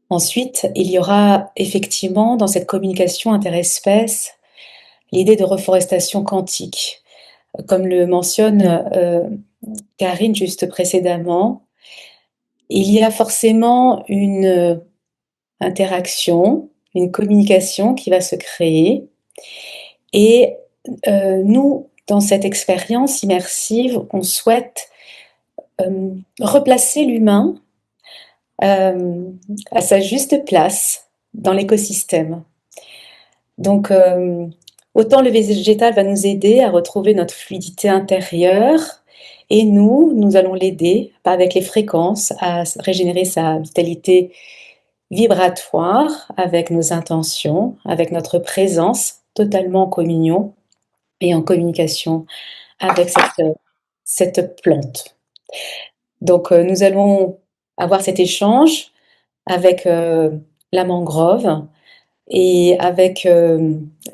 Ensuite, il y aura effectivement dans cette communication interespèces l'idée de reforestation quantique. Comme le mentionne Karine juste précédemment, il y a forcément une interaction, une communication qui va se créer. Et nous, dans cette expérience immersive, on souhaite replacer l'humain à sa juste place dans l'écosystème. Donc, autant le végétal va nous aider à retrouver notre fluidité intérieure, et nous allons l'aider, avec les fréquences, à régénérer sa vitalité vibratoire avec nos intentions, avec notre présence, totalement en communion et en communication avec cette plante. Donc, nous allons avoir cet échange avec la mangrove et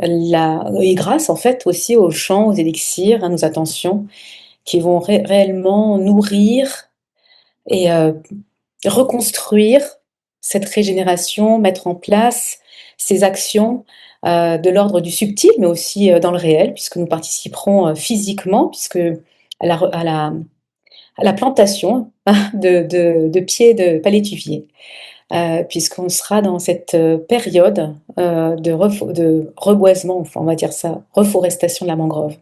et grâce en fait aussi aux chants, aux élixirs, à nos attentions qui vont réellement nourrir et reconstruire cette régénération, mettre en place ces actions de l'ordre du subtil, mais aussi dans le réel, puisque nous participerons physiquement, puisque à la plantation de pieds de palétuvier, puisqu'on sera dans cette période de reboisement, enfin, on va dire ça, reforestation de la mangrove.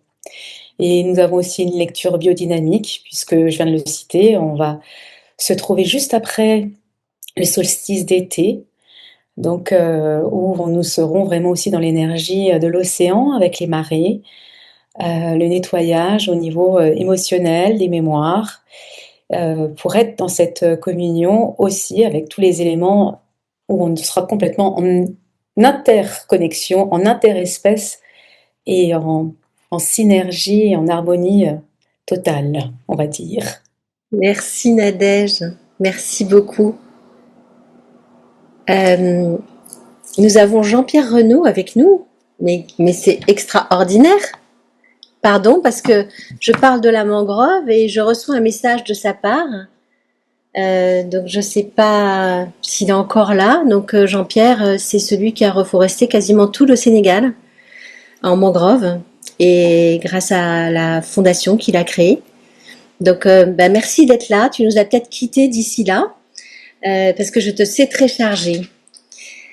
Et nous avons aussi une lecture biodynamique, puisque je viens de le citer, on va se trouver juste après le solstice d'été, donc où nous serons vraiment aussi dans l'énergie de l'océan avec les marées, le nettoyage au niveau émotionnel, des mémoires, pour être dans cette communion aussi avec tous les éléments où on sera complètement en interconnexion, en interespèce et en synergie et en harmonie totale, on va dire. Merci Nadège, merci beaucoup. Nous avons Jean-Pierre Renaud avec nous, mais c'est extraordinaire. Pardon, parce que je parle de la mangrove et je reçois un message de sa part. Donc je sais pas s'il est encore là. Donc Jean-Pierre, c'est celui qui a reforesté quasiment tout le Sénégal en mangrove, et grâce à la fondation qu'il a créée. Donc merci d'être là. Tu nous as peut-être quittés d'ici là, parce que je te sais très chargée.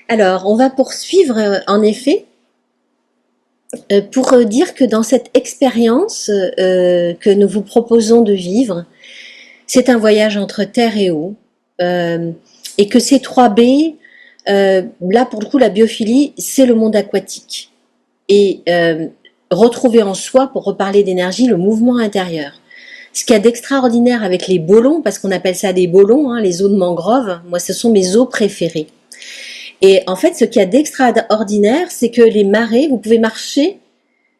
Alors on va poursuivre en effet, pour dire que dans cette expérience que nous vous proposons de vivre, c'est un voyage entre terre et eau, et que ces 3 B, là pour le coup la biophilie, c'est le monde aquatique. Et retrouver en soi, pour reparler d'énergie, le mouvement intérieur. Ce qu'il y a d'extraordinaire avec les bolons, parce qu'on appelle ça des bolons, hein, les eaux de mangrove, moi ce sont mes eaux préférées. Et en fait, ce qu'il y a d'extraordinaire, c'est que les marées, vous pouvez marcher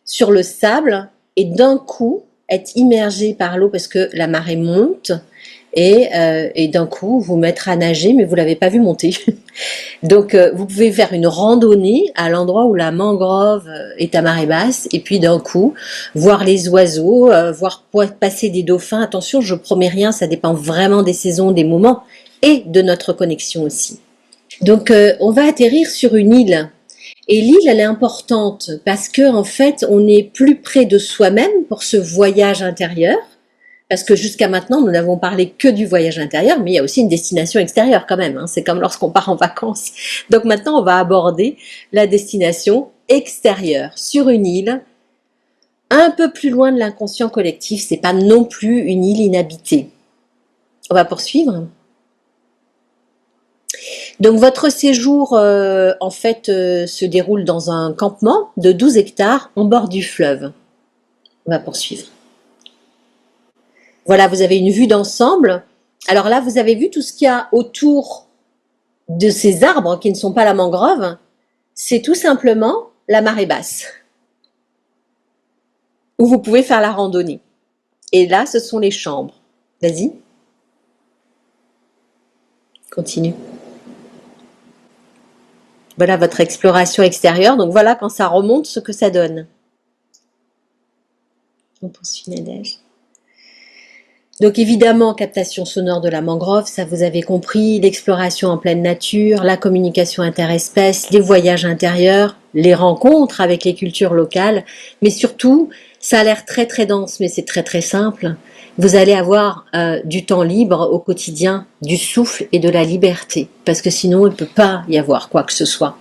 sur le sable et d'un coup être immergé par l'eau parce que la marée monte, et d'un coup vous mettre à nager, mais vous l'avez pas vu monter. Donc vous pouvez faire une randonnée à l'endroit où la mangrove est à marée basse, et puis d'un coup voir les oiseaux, voir passer des dauphins. Attention, je promets rien, ça dépend vraiment des saisons, des moments et de notre connexion aussi. Donc on va atterrir sur une île, et l'île elle est importante parce que en fait on est plus près de soi-même pour ce voyage intérieur, parce que jusqu'à maintenant nous n'avons parlé que du voyage intérieur, mais il y a aussi une destination extérieure quand même, hein. C'est comme lorsqu'on part en vacances. Donc maintenant on va aborder la destination extérieure sur une île un peu plus loin de l'inconscient collectif. C'est pas non plus une île inhabitée. On va poursuivre. Donc votre séjour en fait se déroule dans un campement de 12 hectares en bord du fleuve. On va poursuivre. Voilà, vous avez une vue d'ensemble. Alors là, vous avez vu tout ce qu'il y a autour de ces arbres qui ne sont pas la mangrove. C'est tout simplement la marée basse, où vous pouvez faire la randonnée. Et là, ce sont les chambres. Vas-y. Continue. Voilà votre exploration extérieure. Donc voilà quand ça remonte ce que ça donne. On poursuit Nadège. Donc évidemment, captation sonore de la mangrove, ça vous avez compris, l'exploration en pleine nature, la communication interespèces, les voyages intérieurs, les rencontres avec les cultures locales, mais surtout, ça a l'air très très dense, mais c'est très très simple. Vous allez avoir du temps libre au quotidien, du souffle et de la liberté, parce que sinon il ne peut pas y avoir quoi que ce soit.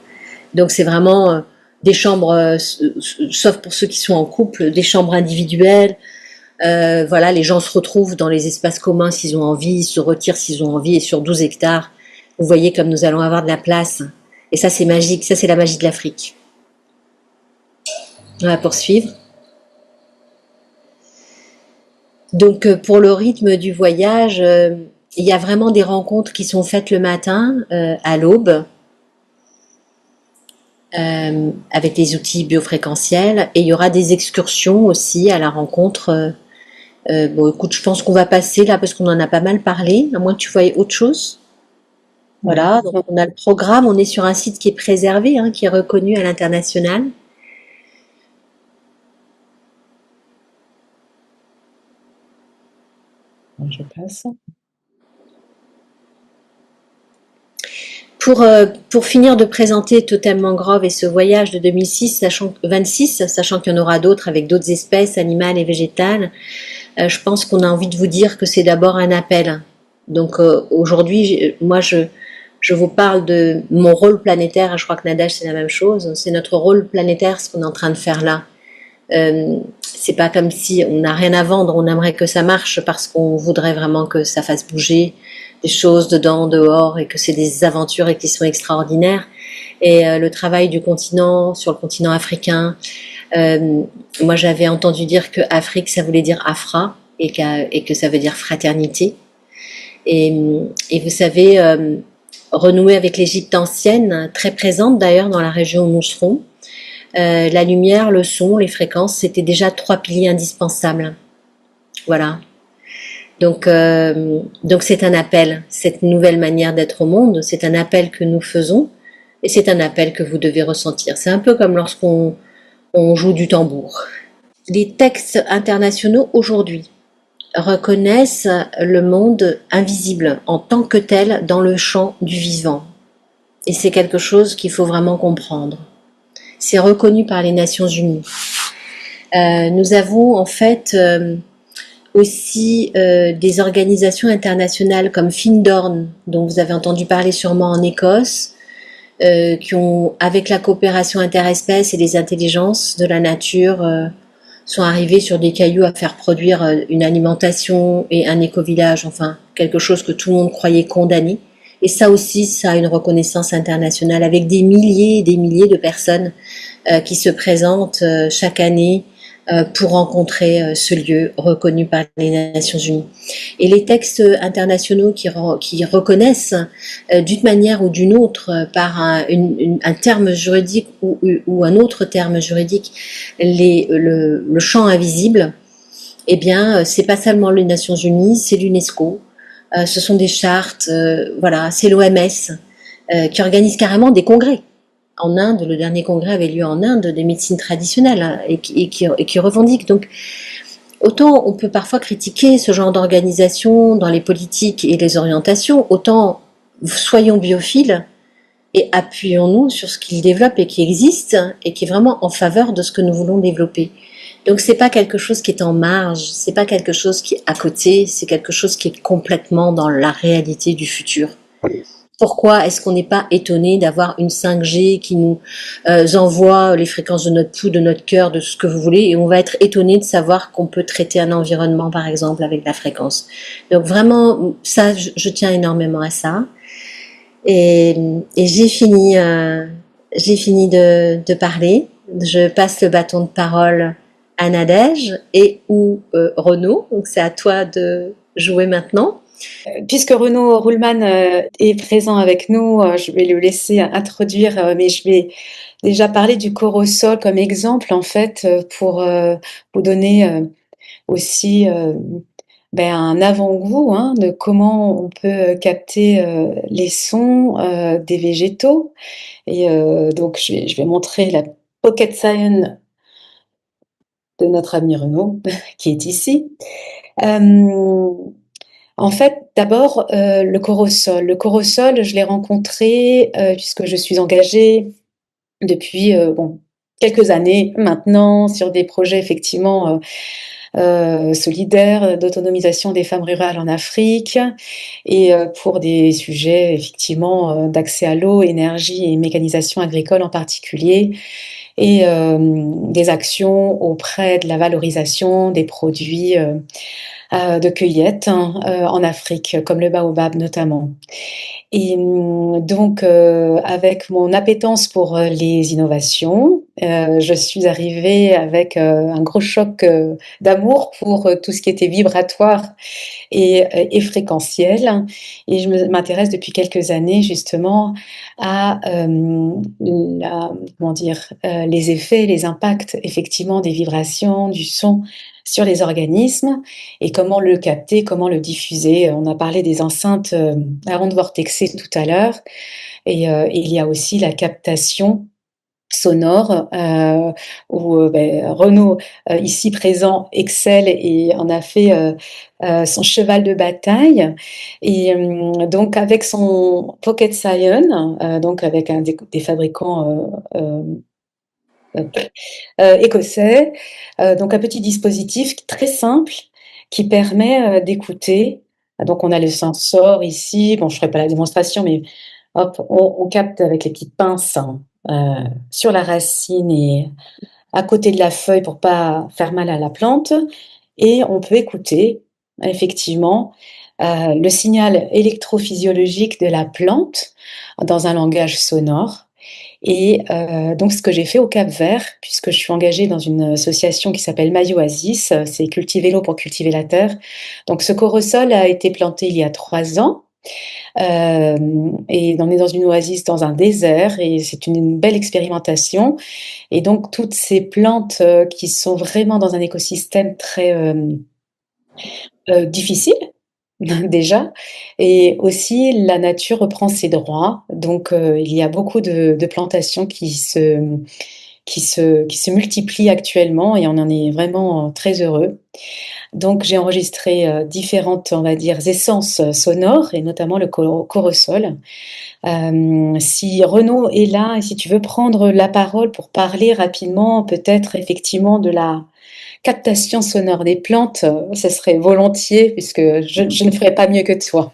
Donc c'est vraiment des chambres, sauf pour ceux qui sont en couple, des chambres individuelles. Voilà, les gens se retrouvent dans les espaces communs s'ils ont envie, ils se retirent s'ils ont envie, et sur 12 hectares, vous voyez comme nous allons avoir de la place. Et ça, c'est magique, ça, c'est la magie de l'Afrique. On va poursuivre. Donc, pour le rythme du voyage, il y a vraiment des rencontres qui sont faites le matin, à l'aube, avec des outils biofréquentiels, et il y aura des excursions aussi à la rencontre. Bon, écoute, je pense qu'on va passer là parce qu'on en a pas mal parlé, à moins que tu voyais autre chose. Voilà, donc on a le programme, on est sur un site qui est préservé, hein, qui est reconnu à l'international. Je passe. Pour finir de présenter Totem Mangrove et ce voyage de 2006, 26, sachant qu'il y en aura d'autres avec d'autres espèces animales et végétales, je pense qu'on a envie de vous dire que c'est d'abord un appel. Donc aujourd'hui, moi je vous parle de mon rôle planétaire, je crois que Nadège c'est la même chose, c'est notre rôle planétaire ce qu'on est en train de faire là. C'est pas comme si on n'a rien à vendre, on aimerait que ça marche parce qu'on voudrait vraiment que ça fasse bouger des choses dedans, dehors, et que c'est des aventures et qui sont extraordinaires. Et le travail du continent, sur le continent africain, moi j'avais entendu dire que Afrique ça voulait dire Afra et que ça veut dire fraternité. Et vous savez, renouer avec l'Égypte ancienne, très présente d'ailleurs dans la région où nous serons, la lumière, le son, les fréquences, c'était déjà 3 piliers indispensables. Voilà. Donc c'est un appel, cette nouvelle manière d'être au monde, c'est un appel que nous faisons et c'est un appel que vous devez ressentir. C'est un peu comme lorsqu'on joue du tambour. Les textes internationaux aujourd'hui reconnaissent le monde invisible en tant que tel dans le champ du vivant. Et c'est quelque chose qu'il faut vraiment comprendre. C'est reconnu par les Nations Unies. Nous avons en fait aussi des organisations internationales comme Findorn, dont vous avez entendu parler sûrement en Écosse, qui ont, avec la coopération interespèces et les intelligences de la nature, sont arrivés sur des cailloux à faire produire une alimentation et un éco-village, enfin quelque chose que tout le monde croyait condamné. Et ça aussi, ça a une reconnaissance internationale avec des milliers et des milliers de personnes qui se présentent chaque année pour rencontrer ce lieu reconnu par les Nations Unies. Et les textes internationaux qui reconnaissent d'une manière ou d'une autre par un terme juridique ou un autre terme juridique le champ invisible, eh bien c'est pas seulement les Nations Unies, c'est l'UNESCO, ce sont des chartes, voilà, c'est l'OMS qui organise carrément des congrès. En Inde, le dernier congrès avait lieu en Inde des médecines traditionnelles hein, et qui revendiquent. Donc, autant on peut parfois critiquer ce genre d'organisation dans les politiques et les orientations, autant soyons biophiles et appuyons-nous sur ce qu'ils développent et qui existe et qui est vraiment en faveur de ce que nous voulons développer. Donc, c'est pas quelque chose qui est en marge, c'est pas quelque chose qui est à côté, c'est quelque chose qui est complètement dans la réalité du futur. Pourquoi est-ce qu'on n'est pas étonné d'avoir une 5G qui nous envoie les fréquences de notre pouls, de notre cœur, de ce que vous voulez, et on va être étonné de savoir qu'on peut traiter un environnement, par exemple, avec la fréquence. Donc vraiment, ça, je tiens énormément à ça. Et j'ai fini de parler. Je passe le bâton de parole à Nadège et ou Renaud. Donc c'est à toi de jouer maintenant. Puisque Renaud Ruhlmann est présent avec nous, je vais le laisser introduire, mais je vais déjà parler du corps au sol comme exemple, en fait, pour vous donner aussi un avant-goût de comment on peut capter les sons des végétaux. Et donc, je vais montrer la Pocket Science de notre ami Renaud, qui est ici. En fait, d'abord, le corosol. Le corosol, je l'ai rencontré puisque je suis engagée depuis quelques années maintenant sur des projets effectivement solidaires d'autonomisation des femmes rurales en Afrique et pour des sujets effectivement d'accès à l'eau, énergie et mécanisation agricole en particulier et des actions auprès de la valorisation des produits de cueillette en Afrique, comme le baobab notamment. Et donc, avec mon appétence pour les innovations, je suis arrivée avec un gros choc d'amour pour tout ce qui était vibratoire et fréquentiel. Et je m'intéresse depuis quelques années justement à les effets, les impacts effectivement des vibrations, du son sur les organismes et comment le capter, comment le diffuser. On a parlé des enceintes à ondes vortexées tout à l'heure et il y a aussi la captation sonore où Renaud ici présent excelle et en a fait son cheval de bataille et donc avec son Pocket Science donc avec des fabricants écossais, donc un petit dispositif très simple qui permet d'écouter. Donc on a le sensor ici, bon je ferai pas la démonstration mais hop, on capte avec les petites pinces sur la racine et à côté de la feuille pour pas faire mal à la plante et on peut écouter effectivement le signal électrophysiologique de la plante dans un langage sonore. Et donc ce que j'ai fait au Cap-Vert, puisque je suis engagée dans une association qui s'appelle Mayoasis, c'est cultiver l'eau pour cultiver la terre. Donc ce corosol a été planté il y a 3 ans. Et on est dans une oasis, dans un désert, et c'est une belle expérimentation. Et donc toutes ces plantes qui sont vraiment dans un écosystème très difficile, déjà, et aussi la nature reprend ses droits. Donc il y a beaucoup de plantations qui se multiplient actuellement et on en est vraiment très heureux. Donc j'ai enregistré différentes, on va dire, essences sonores et notamment le corosol. Si Renaud est là et si tu veux prendre la parole pour parler rapidement, peut-être effectivement de la captation sonore des plantes, ce serait volontiers puisque je ne ferai pas mieux que toi,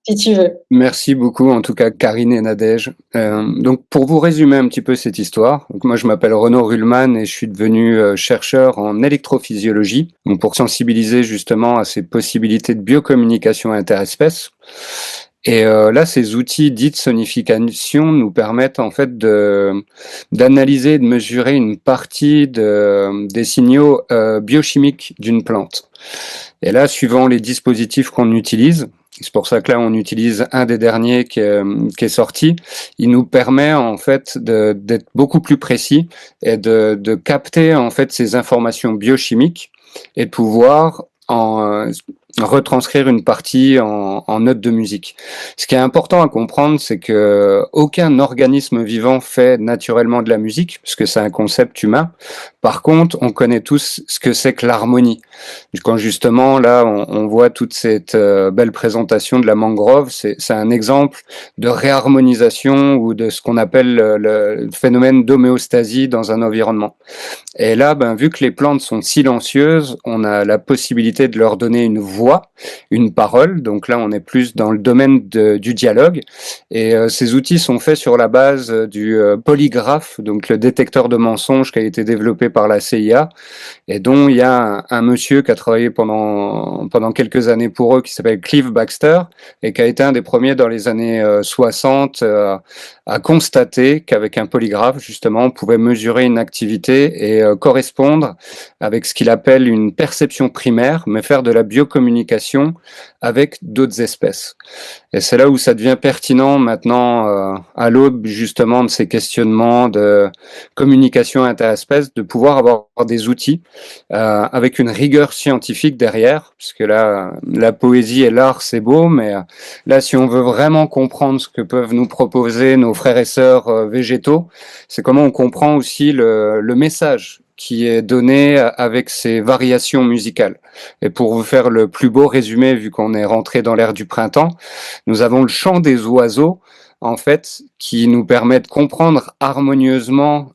si tu veux. Merci beaucoup, en tout cas, Karine et Nadège. Donc, pour vous résumer un petit peu cette histoire, donc moi, je m'appelle Renaud Ruhlmann et je suis devenu chercheur en électrophysiologie, donc pour sensibiliser justement à ces possibilités de biocommunication interespèces. Et là, ces outils dits de sonification nous permettent en fait d'analyser, de mesurer une partie des signaux biochimiques d'une plante. Et là, suivant les dispositifs qu'on utilise, c'est pour ça que là, on utilise un des derniers qui est sorti. Il nous permet en fait d'être beaucoup plus précis et de capter en fait ces informations biochimiques et de pouvoir retranscrire une partie en notes de musique. Ce qui est important à comprendre, c'est que aucun organisme vivant fait naturellement de la musique, puisque c'est un concept humain. Par contre, on connaît tous ce que c'est que l'harmonie. Quand justement, là, on voit toute cette belle présentation de la mangrove, c'est un exemple de réharmonisation ou de ce qu'on appelle le phénomène d'homéostasie dans un environnement. Et là, vu que les plantes sont silencieuses, on a la possibilité de leur donner une voix, une parole. Donc là, on est plus dans le domaine du dialogue. Et ces outils sont faits sur la base du polygraphe, donc le détecteur de mensonges qui a été développé par la CIA et dont il y a un monsieur qui a travaillé pendant quelques années pour eux qui s'appelle Cliff Baxter et qui a été un des premiers dans les années 60 à constater qu'avec un polygraphe, justement, on pouvait mesurer une activité et correspondre avec ce qu'il appelle une perception primaire, mais faire de la biocommunication communication avec d'autres espèces. Et c'est là où ça devient pertinent maintenant, à l'aube justement de ces questionnements de communication interespèces, de pouvoir avoir des outils avec une rigueur scientifique derrière, parce que là, la poésie et l'art, c'est beau, mais là, si on veut vraiment comprendre ce que peuvent nous proposer nos frères et sœurs végétaux, c'est comment on comprend aussi le message qui est donné avec ces variations musicales. Et pour vous faire le plus beau résumé, vu qu'on est rentré dans l'ère du printemps, nous avons le chant des oiseaux, en fait, qui nous permet de comprendre harmonieusement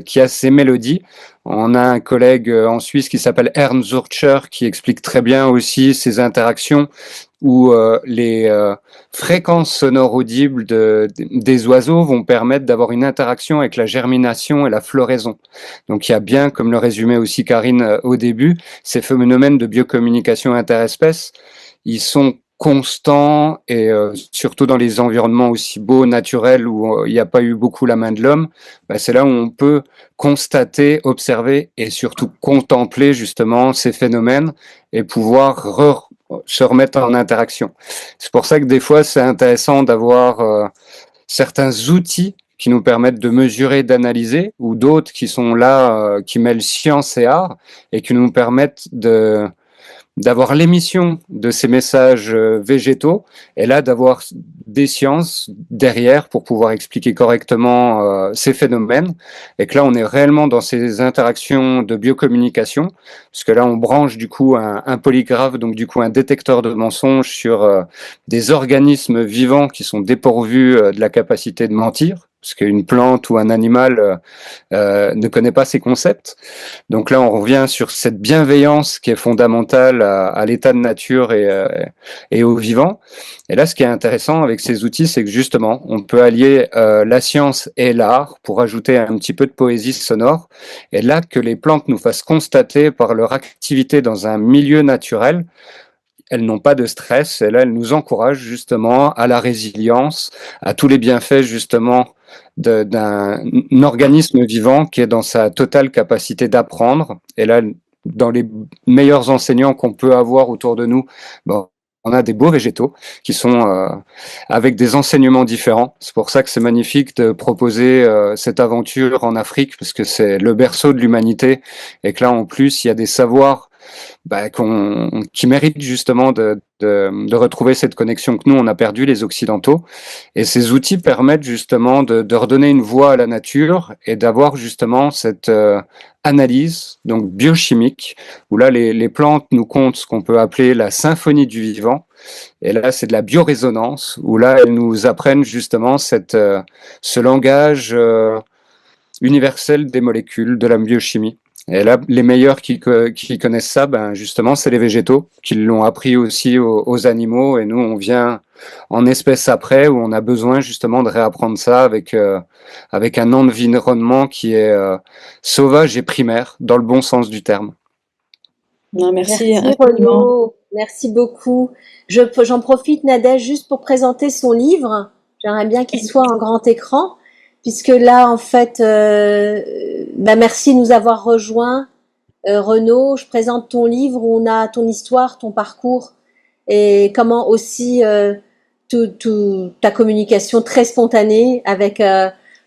qu'il y a ces mélodies. On a un collègue en Suisse qui s'appelle Ernst Zurcher qui explique très bien aussi ces interactions où les fréquences sonores audibles des oiseaux vont permettre d'avoir une interaction avec la germination et la floraison. Donc il y a bien, comme le résumait aussi Karine au début, ces phénomènes de biocommunication interespèces, ils sont constants et surtout dans les environnements aussi beaux, naturels, où il n'y a pas eu beaucoup la main de l'homme, bah, c'est là où on peut constater, observer et surtout contempler justement ces phénomènes et pouvoir se remettre en interaction. C'est pour ça que des fois, c'est intéressant d'avoir certains outils qui nous permettent de mesurer, d'analyser, ou d'autres qui sont là, qui mêlent science et art, et qui nous permettent d'avoir l'émission de ces messages végétaux, et là d'avoir des sciences derrière pour pouvoir expliquer correctement ces phénomènes, et que là on est réellement dans ces interactions de biocommunication, parce que là on branche du coup un polygraphe, donc du coup un détecteur de mensonges sur des organismes vivants qui sont dépourvus de la capacité de mentir, parce qu'une plante ou un animal ne connaît pas ces concepts. Donc là, on revient sur cette bienveillance qui est fondamentale à l'état de nature et au vivant. Et là, ce qui est intéressant avec ces outils, c'est que justement, on peut allier la science et l'art pour ajouter un petit peu de poésie sonore. Et là, que les plantes nous fassent constater par leur activité dans un milieu naturel, elles n'ont pas de stress, et là, elles nous encouragent justement à la résilience, à tous les bienfaits justement d'un organisme vivant qui est dans sa totale capacité d'apprendre. Et là, dans les meilleurs enseignants qu'on peut avoir autour de nous, bon, on a des beaux végétaux qui sont avec des enseignements différents. C'est pour ça que c'est magnifique de proposer cette aventure en Afrique, parce que c'est le berceau de l'humanité, et que là, en plus, il y a des savoirs qui méritent justement de retrouver cette connexion que nous, on a perdu, les Occidentaux. Et ces outils permettent justement de redonner une voix à la nature et d'avoir justement cette analyse donc biochimique, où là, les plantes nous content ce qu'on peut appeler la symphonie du vivant. Et là, c'est de la biorésonance, où là, elles nous apprennent justement ce langage universel des molécules, de la biochimie. Et là, les meilleurs qui connaissent ça, justement, c'est les végétaux qui l'ont appris aussi aux animaux. Et nous, on vient en espèces après, où on a besoin justement de réapprendre ça avec un environnement qui est sauvage et primaire, dans le bon sens du terme. Non, merci Merci infiniment. Renaud, merci beaucoup. J'en profite, Nadège, juste pour présenter son livre. J'aimerais bien qu'il soit en grand écran, puisque là, en fait, merci de nous avoir rejoints. Renaud, je présente ton livre où on a ton histoire, ton parcours, et comment aussi ta communication très spontanée avec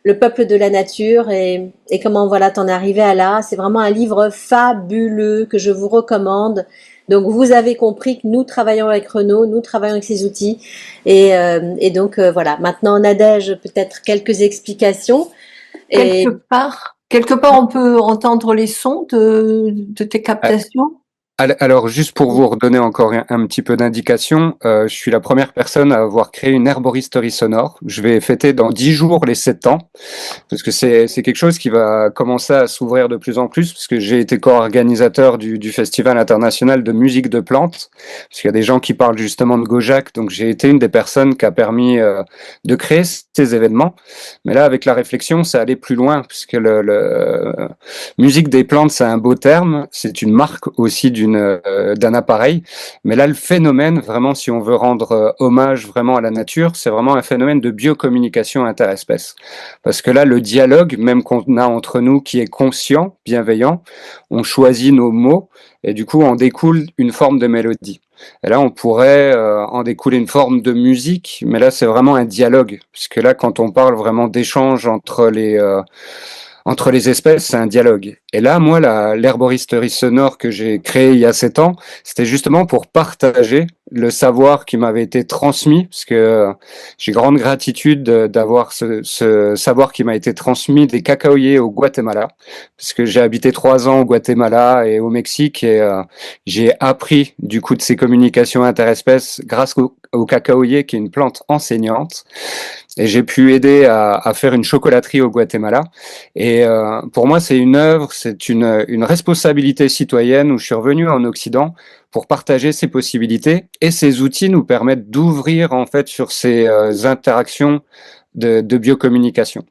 le peuple de la nature, et comment voilà t'en es arrivé à là. C'est vraiment un livre fabuleux que je vous recommande. Donc vous avez compris que nous travaillons avec Renaud, nous travaillons avec ces outils, et donc voilà. Maintenant, Nadège, peut-être quelques explications. Quelque part, on peut entendre les sons de tes captations. Alors, juste pour vous redonner encore un petit peu d'indication, je suis la première personne à avoir créé une herboristerie sonore. Je vais fêter dans 10 jours les 7 ans, parce que c'est quelque chose qui va commencer à s'ouvrir de plus en plus, parce que j'ai été co-organisateur du Festival international de musique de plantes, parce qu'il y a des gens qui parlent justement de Gojac, donc j'ai été une des personnes qui a permis de créer ces événements. Mais là, avec la réflexion, ça allait plus loin, puisque le musique des plantes, c'est un beau terme, c'est une marque aussi d'une d'un appareil. Mais là, le phénomène, vraiment, si on veut rendre hommage vraiment à la nature, c'est vraiment un phénomène de biocommunication interespèce. Parce que là, le dialogue, même qu'on a entre nous, qui est conscient, bienveillant, on choisit nos mots et du coup, en découle une forme de mélodie. Et là, on pourrait en découler une forme de musique, mais là, c'est vraiment un dialogue. Puisque là, quand on parle vraiment d'échange entre les espèces, c'est un dialogue. Et là, moi, l'herboristerie sonore que j'ai créée il y a 7 ans, c'était justement pour partager le savoir qui m'avait été transmis, parce que j'ai grande gratitude d'avoir ce savoir qui m'a été transmis des cacaoyers au Guatemala, parce que j'ai habité 3 ans au Guatemala et au Mexique, et j'ai appris du coup de ces communications interespèces grâce au cacaoyer, qui est une plante enseignante. Et j'ai pu aider à faire une chocolaterie au Guatemala. Et pour moi, c'est une œuvre, c'est une responsabilité citoyenne où je suis revenu en Occident pour partager ces possibilités. Et ces outils nous permettent d'ouvrir en fait sur ces interactions de biocommunication.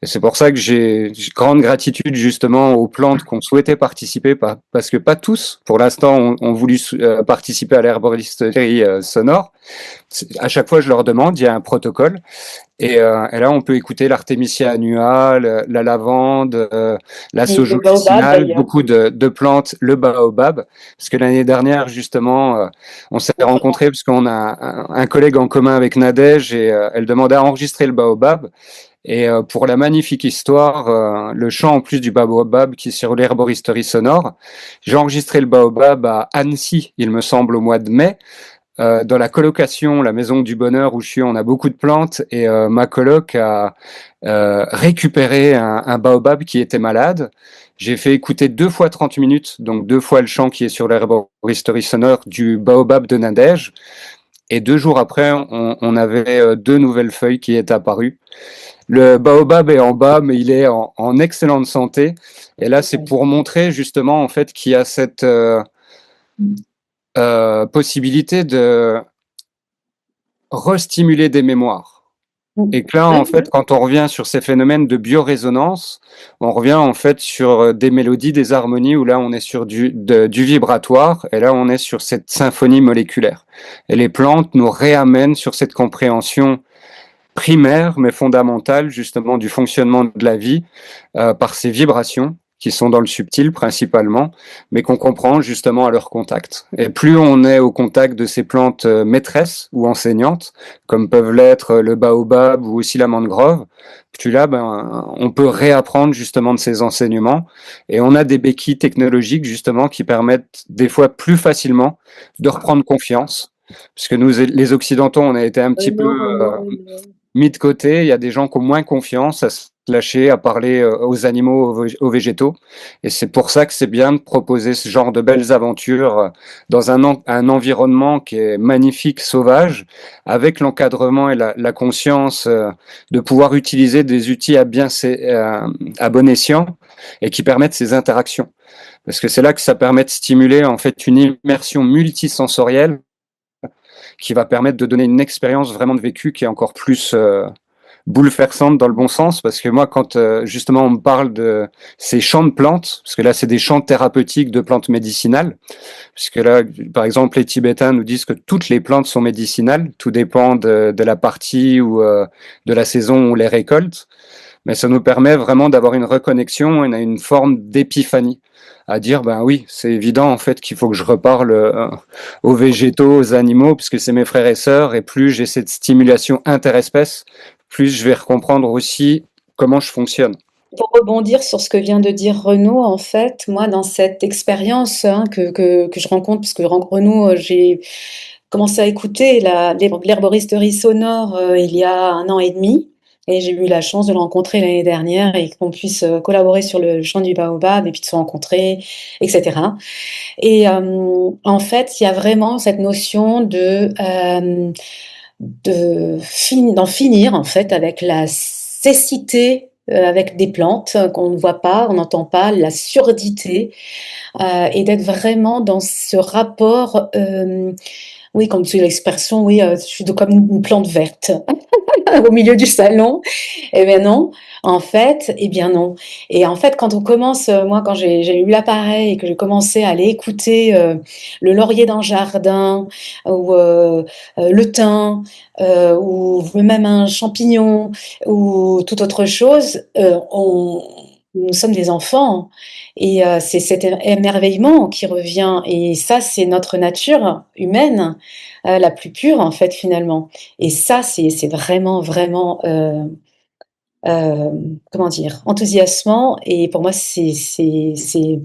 Et c'est pour ça que j'ai grande gratitude justement aux plantes qui ont souhaité participer, parce que pas tous, pour l'instant, ont voulu participer à l'herboristerie sonore. À chaque fois, je leur demande, il y a un protocole. Et là, on peut écouter l'artémisia annua, la lavande, la Et sauge le baobab officinale, d'ailleurs. beaucoup de plantes, le baobab. Parce que l'année dernière, justement, on s'est rencontrés parce qu'on a un collègue en commun avec Nadège, et elle demandait à enregistrer le baobab. Et pour la magnifique histoire, le chant en plus du baobab qui est sur l'herboristerie sonore, j'ai enregistré le baobab à Annecy, il me semble, au mois de mai. Dans la colocation, la maison du bonheur où je suis, on a beaucoup de plantes, et ma coloc a récupéré un baobab qui était malade. J'ai fait écouter 2 fois 30 minutes, donc 2 fois le chant qui est sur l'herboristerie sonore du baobab de Nadège. Et 2 jours après, on avait 2 nouvelles feuilles qui étaient apparues. Le baobab est en bas, mais il est en excellente santé. Et là, c'est pour montrer justement en fait qu'il y a cette possibilité de restimuler des mémoires. Et que là, en fait, quand on revient sur ces phénomènes de biorésonance, on revient en fait sur des mélodies, des harmonies, où là, on est sur du vibratoire, et là, on est sur cette symphonie moléculaire. Et les plantes nous réamènent sur cette compréhension primaire, mais fondamentale, justement, du fonctionnement de la vie, par ces vibrations qui sont dans le subtil principalement, mais qu'on comprend justement à leur contact. Et plus on est au contact de ces plantes maîtresses ou enseignantes, comme peuvent l'être le baobab ou aussi la mangrove, plus là, on peut réapprendre justement de ces enseignements. Et on a des béquilles technologiques justement qui permettent des fois plus facilement de reprendre confiance. Parce que nous, les Occidentaux, on a été un petit peu mis de côté. Il y a des gens qui ont moins confiance à se lâcher, à parler aux animaux, aux végétaux. Et c'est pour ça que c'est bien de proposer ce genre de belles aventures dans un environnement qui est magnifique, sauvage, avec l'encadrement et la conscience de pouvoir utiliser des outils à bon escient et qui permettent ces interactions. Parce que c'est là que ça permet de stimuler en fait une immersion multisensorielle qui va permettre de donner une expérience vraiment de vécu qui est encore plus bouleversante dans le bon sens. Parce que moi, quand justement on me parle de ces champs de plantes, parce que là c'est des champs thérapeutiques de plantes médicinales, puisque là par exemple les Tibétains nous disent que toutes les plantes sont médicinales, tout dépend de la partie ou de la saison où on les récolte, mais ça nous permet vraiment d'avoir une reconnexion et une forme d'épiphanie, à dire ben oui, c'est évident en fait qu'il faut que je reparle aux végétaux, aux animaux, puisque c'est mes frères et sœurs, et plus j'ai cette stimulation interespèce, plus je vais comprendre aussi comment je fonctionne. Pour rebondir sur ce que vient de dire Renaud, en fait, moi, dans cette expérience que je rencontre, parce que Renaud, j'ai commencé à écouter l'herboristerie sonore il y a 1 an et demi, et j'ai eu la chance de le rencontrer l'année dernière et qu'on puisse collaborer sur le chant du baobab et puis de se rencontrer, etc. Et en fait, il y a vraiment cette notion d'en finir en fait avec la cécité, avec des plantes qu'on ne voit pas, on n'entend pas, la surdité, et d'être vraiment dans ce rapport, oui, comme tu l'expression, oui, je suis comme une plante verte. au milieu du salon. Eh bien non, en fait, eh bien non. Et en fait, quand on commence, moi, quand j'ai eu l'appareil et que j'ai commencé à aller écouter le laurier dans le jardin ou le thym ou même un champignon ou toute autre chose, nous sommes des enfants et c'est cet émerveillement qui revient et ça, c'est notre nature humaine la plus pure en fait finalement. Et ça, c'est vraiment, vraiment, comment dire? Enthousiasmant et pour moi, c'est une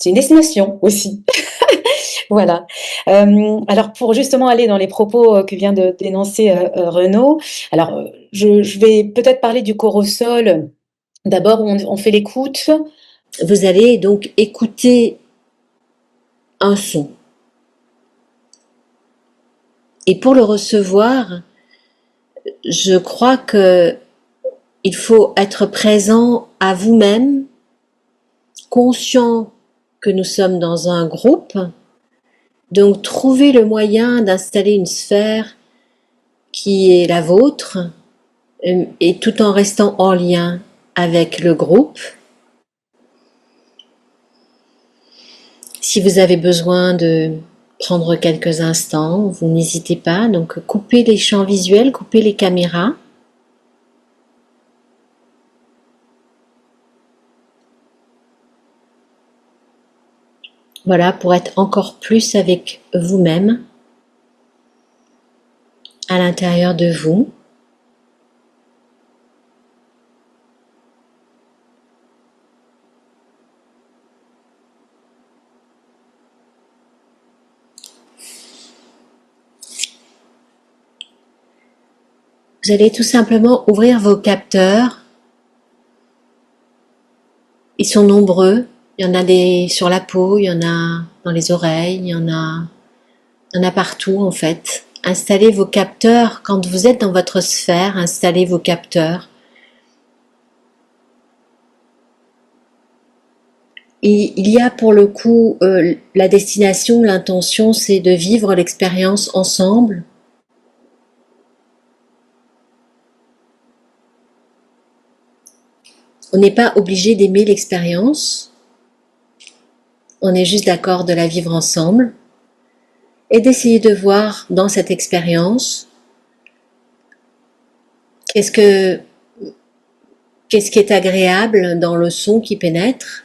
destination aussi. Voilà. Alors pour justement aller dans les propos, que vient de d'énoncer, Renaud, alors, je vais peut-être parler du corps au sol. D'abord, on fait l'écoute. Vous allez donc écouter un son. Et pour le recevoir, je crois que il faut être présent à vous-même, conscient que nous sommes dans un groupe. Donc, trouver le moyen d'installer une sphère qui est la vôtre et tout en restant en lien avec le groupe. Si vous avez besoin de prendre quelques instants, vous n'hésitez pas. Donc, coupez les champs visuels, coupez les caméras. Voilà, pour être encore plus avec vous-même, à l'intérieur de vous. Vous allez tout simplement ouvrir vos capteurs. Ils sont nombreux. Il y en a des sur la peau, il y en a dans les oreilles, il y en a partout en fait. Installez vos capteurs quand vous êtes dans votre sphère, installez vos capteurs. Et il y a pour le coup la destination, l'intention, c'est de vivre l'expérience ensemble. On n'est pas obligé d'aimer l'expérience. On est juste d'accord de la vivre ensemble et d'essayer de voir dans cette expérience qu'est-ce qui est agréable dans le son qui pénètre.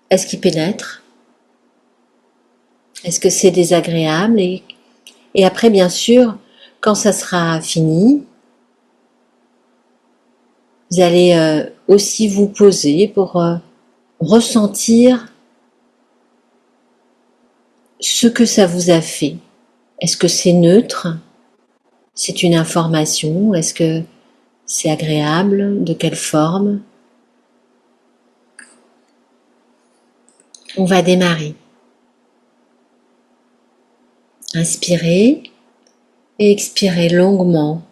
Est-ce qu'il pénètre? Est-ce que c'est désagréable? Et après, bien sûr, quand ça sera fini, vous allez aussi vous poser pour ressentir ce que ça vous a fait. Est-ce que c'est neutre? C'est une information? Est-ce que c'est agréable? De quelle forme? On va démarrer. Inspirez et expirez longuement.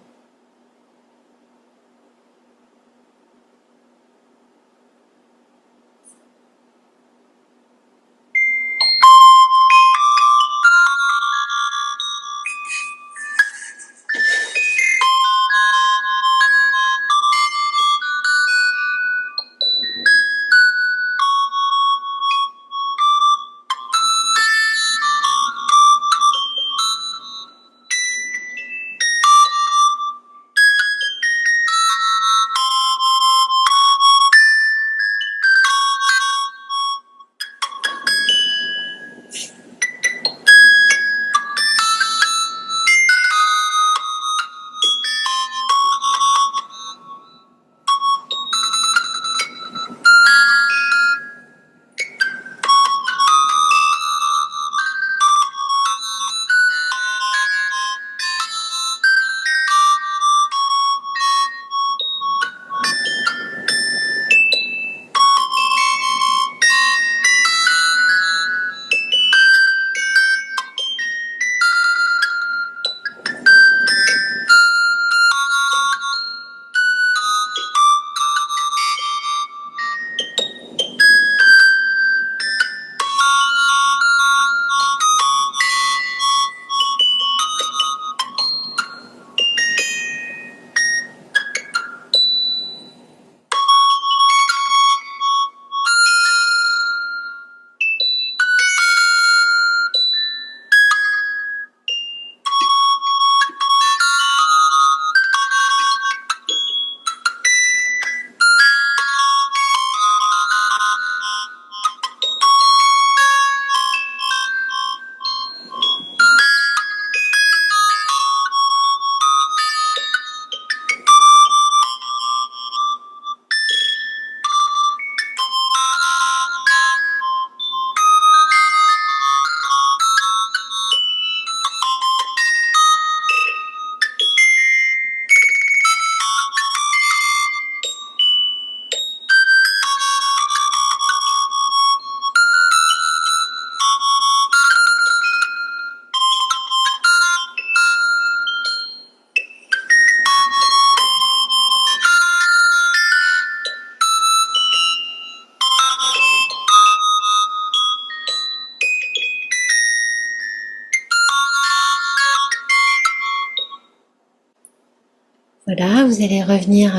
Voilà, vous allez revenir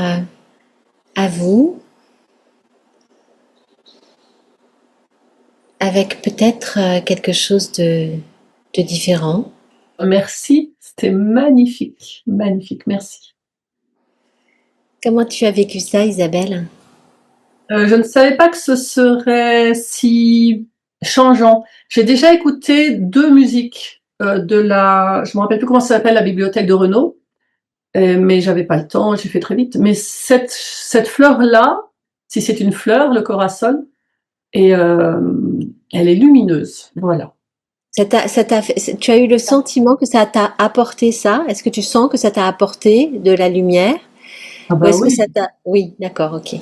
à vous avec peut-être quelque chose de différent. Merci, c'était magnifique, magnifique, merci. Comment tu as vécu ça, Isabelle? Je ne savais pas que ce serait si changeant. J'ai déjà écouté 2 musiques, je me rappelle plus comment ça s'appelle, la bibliothèque de Renaud, mais j'avais pas le temps, j'ai fait très vite. Mais cette fleur-là, si c'est une fleur, le corasol, et elle est lumineuse, voilà. Tu as eu le sentiment que ça t'a apporté ça? Est-ce que tu sens que ça t'a apporté de la lumière? Ah Ou bah est-ce que oui, ça t'a... Oui, d'accord, ok.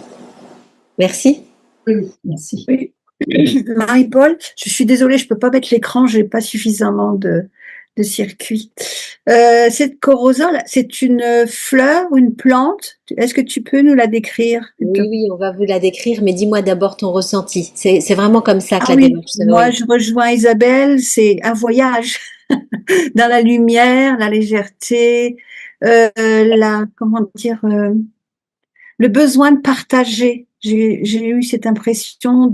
Merci. oui, oui, merci. Oui. Marie-Paul, je suis désolée, je peux pas mettre l'écran, j'ai pas suffisamment de circuit. Cette corosole, c'est une fleur, une plante? Est-ce que tu peux nous la décrire? Oui, oui, on va vous la décrire, mais dis-moi d'abord ton ressenti. C'est vraiment comme ça que Ah la oui, démarche se moi oui. je rejoins Isabelle, c'est un voyage dans la lumière, la légèreté, comment dire, le besoin de partager. J'ai eu cette impression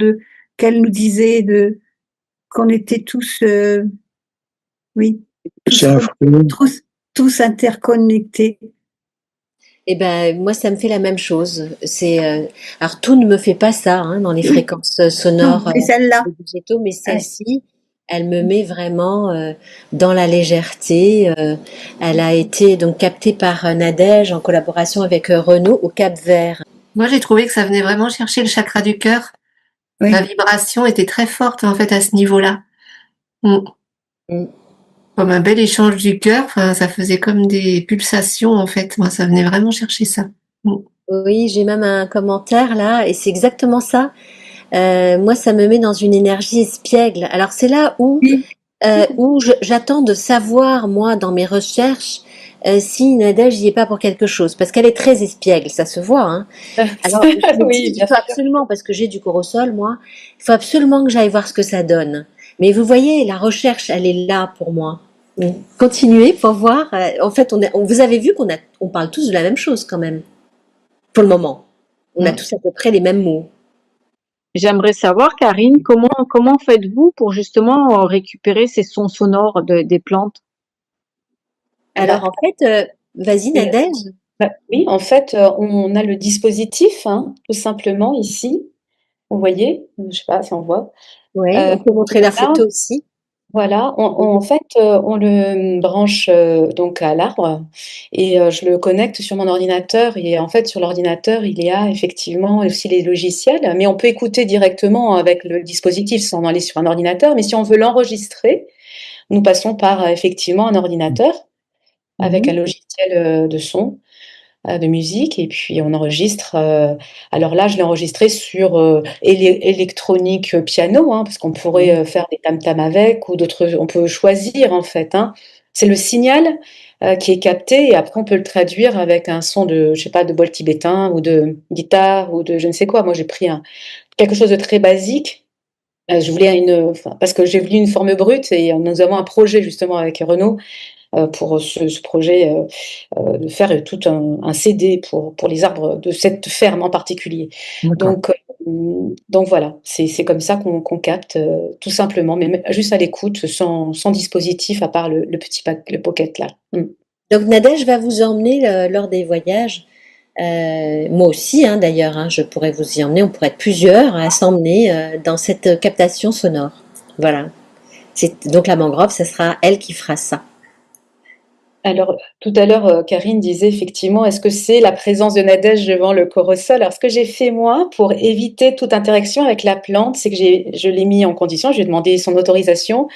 qu'elle nous disait qu'on était tous, oui, tous, C'est un fruit. tous interconnectés. Eh ben, moi, ça me fait la même chose. Alors, tout ne me fait pas ça, hein, dans les fréquences Non, sonores mais celle-là, des végétaux, mais ouais. celle-ci, elle me met vraiment dans la légèreté. Elle a été donc captée par Nadège en collaboration avec Renaud au Cap-Vert. Moi, j'ai trouvé que ça venait vraiment chercher le chakra du cœur. Oui. La vibration était très forte, en fait, à ce niveau-là. Mm. Mm. Comme un bel échange du cœur. Enfin, ça faisait comme des pulsations, en fait. Moi, ça venait vraiment chercher ça. Mm. Oui, j'ai même un commentaire là, et c'est exactement ça. Moi, ça me met dans une énergie espiègle. Alors, c'est là Oui. où j'attends de savoir, moi, dans mes recherches, si Nadège y est pas pour quelque chose. Parce qu'elle est très espiègle, ça se voit. Hein. Alors, je me dis, Oui, il bien faut sûr. absolument, parce que j'ai du corosol, moi, il faut absolument que j'aille voir ce que ça donne. Mais vous voyez, la recherche, elle est là pour moi. Continuez pour voir. En fait, vous avez vu on parle tous de la même chose quand même, pour le moment. On a tous à peu près les mêmes mots. J'aimerais savoir, Karine, comment faites-vous pour justement récupérer ces sons sonores des plantes? Alors, en fait, vas-y, Nadège. Oui, en fait, on a le dispositif, hein, tout simplement ici. Vous voyez? Je sais pas si on voit. Oui, Euh, on peut montrer la là, photo aussi. voilà, en fait, on le branche donc à l'arbre et je le connecte sur mon ordinateur et en fait, sur l'ordinateur, il y a effectivement aussi les logiciels, mais on peut écouter directement avec le dispositif sans aller sur un ordinateur. Mais si on veut l'enregistrer, nous passons par effectivement un ordinateur avec un logiciel de son, de musique et puis on enregistre, alors là, je l'ai enregistré sur, électronique, piano, hein, parce qu'on pourrait, faire des tam-tams avec ou d'autres on peut choisir en fait, hein. C'est le signal, qui est capté et après on peut le traduire avec un son de, je sais pas, de bol tibétain ou de guitare ou de je ne sais quoi. Moi, j'ai pris quelque chose de très basique. Je voulais enfin, parce que j'ai voulu une forme brute et nous avons un projet justement avec Renaud, pour ce projet, de faire tout un CD pour les arbres de cette ferme en particulier. Donc voilà, c'est comme ça qu'on capte, tout simplement, mais juste à l'écoute, sans dispositif à part le petit le pocket là. Donc, Nadège va vous emmener lors des voyages. Moi aussi, hein, d'ailleurs, hein, je pourrais vous y emmener. On pourrait être plusieurs à s'emmener dans cette captation sonore. Voilà. Donc, la mangrove, ça sera elle qui fera ça. Alors, tout à l'heure, Karine disait effectivement, est-ce que c'est la présence de Nadège devant le corosol? Alors, ce que j'ai fait moi, pour éviter toute interaction avec la plante, c'est que je l'ai mis en condition, je lui ai demandé son autorisation.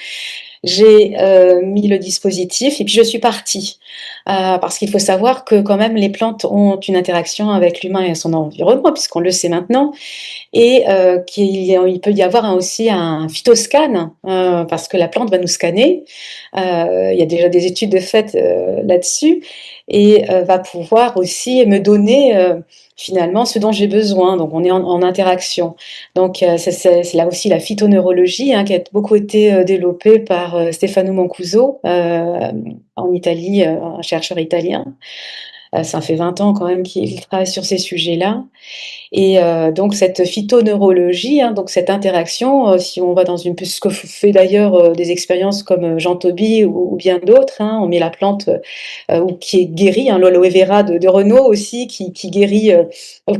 J'ai mis le dispositif et puis je suis partie. Parce qu'il faut savoir que quand même les plantes ont une interaction avec l'humain et son environnement, puisqu'on le sait maintenant, et il peut y avoir aussi un phytoscan, parce que la plante va nous scanner. Il y a déjà des études de fait là-dessus et va pouvoir aussi me donner finalement ce dont j'ai besoin. Donc on est en interaction. Donc c'est là aussi la phytoneurologie, hein, qui a beaucoup été développée par Stefano Mancuso en Italie, un chercheur italien. Ça fait 20 ans quand même qu'il travaille sur ces sujets-là. Et donc cette phytoneurologie, hein, donc cette interaction, si on va dans une ce que fait d'ailleurs des expériences comme Jean Toby ou bien d'autres, hein, on met la plante ou qui est guérie, hein, l'aloe vera de Renaud aussi, qui guérit,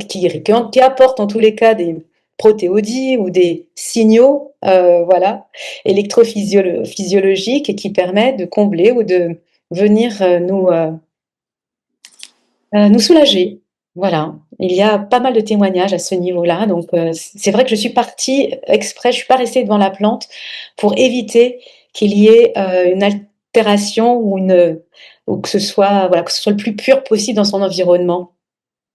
qui apporte en tous les cas des protéodies ou des signaux, voilà, électrophysiologiques et qui permettent de combler ou de venir nous soulager. Voilà. Il y a pas mal de témoignages à ce niveau-là. Donc, c'est vrai que je suis partie exprès, je suis pas restée devant la plante pour éviter qu'il y ait une altération ou que ce soit, voilà, que ce soit le plus pur possible dans son environnement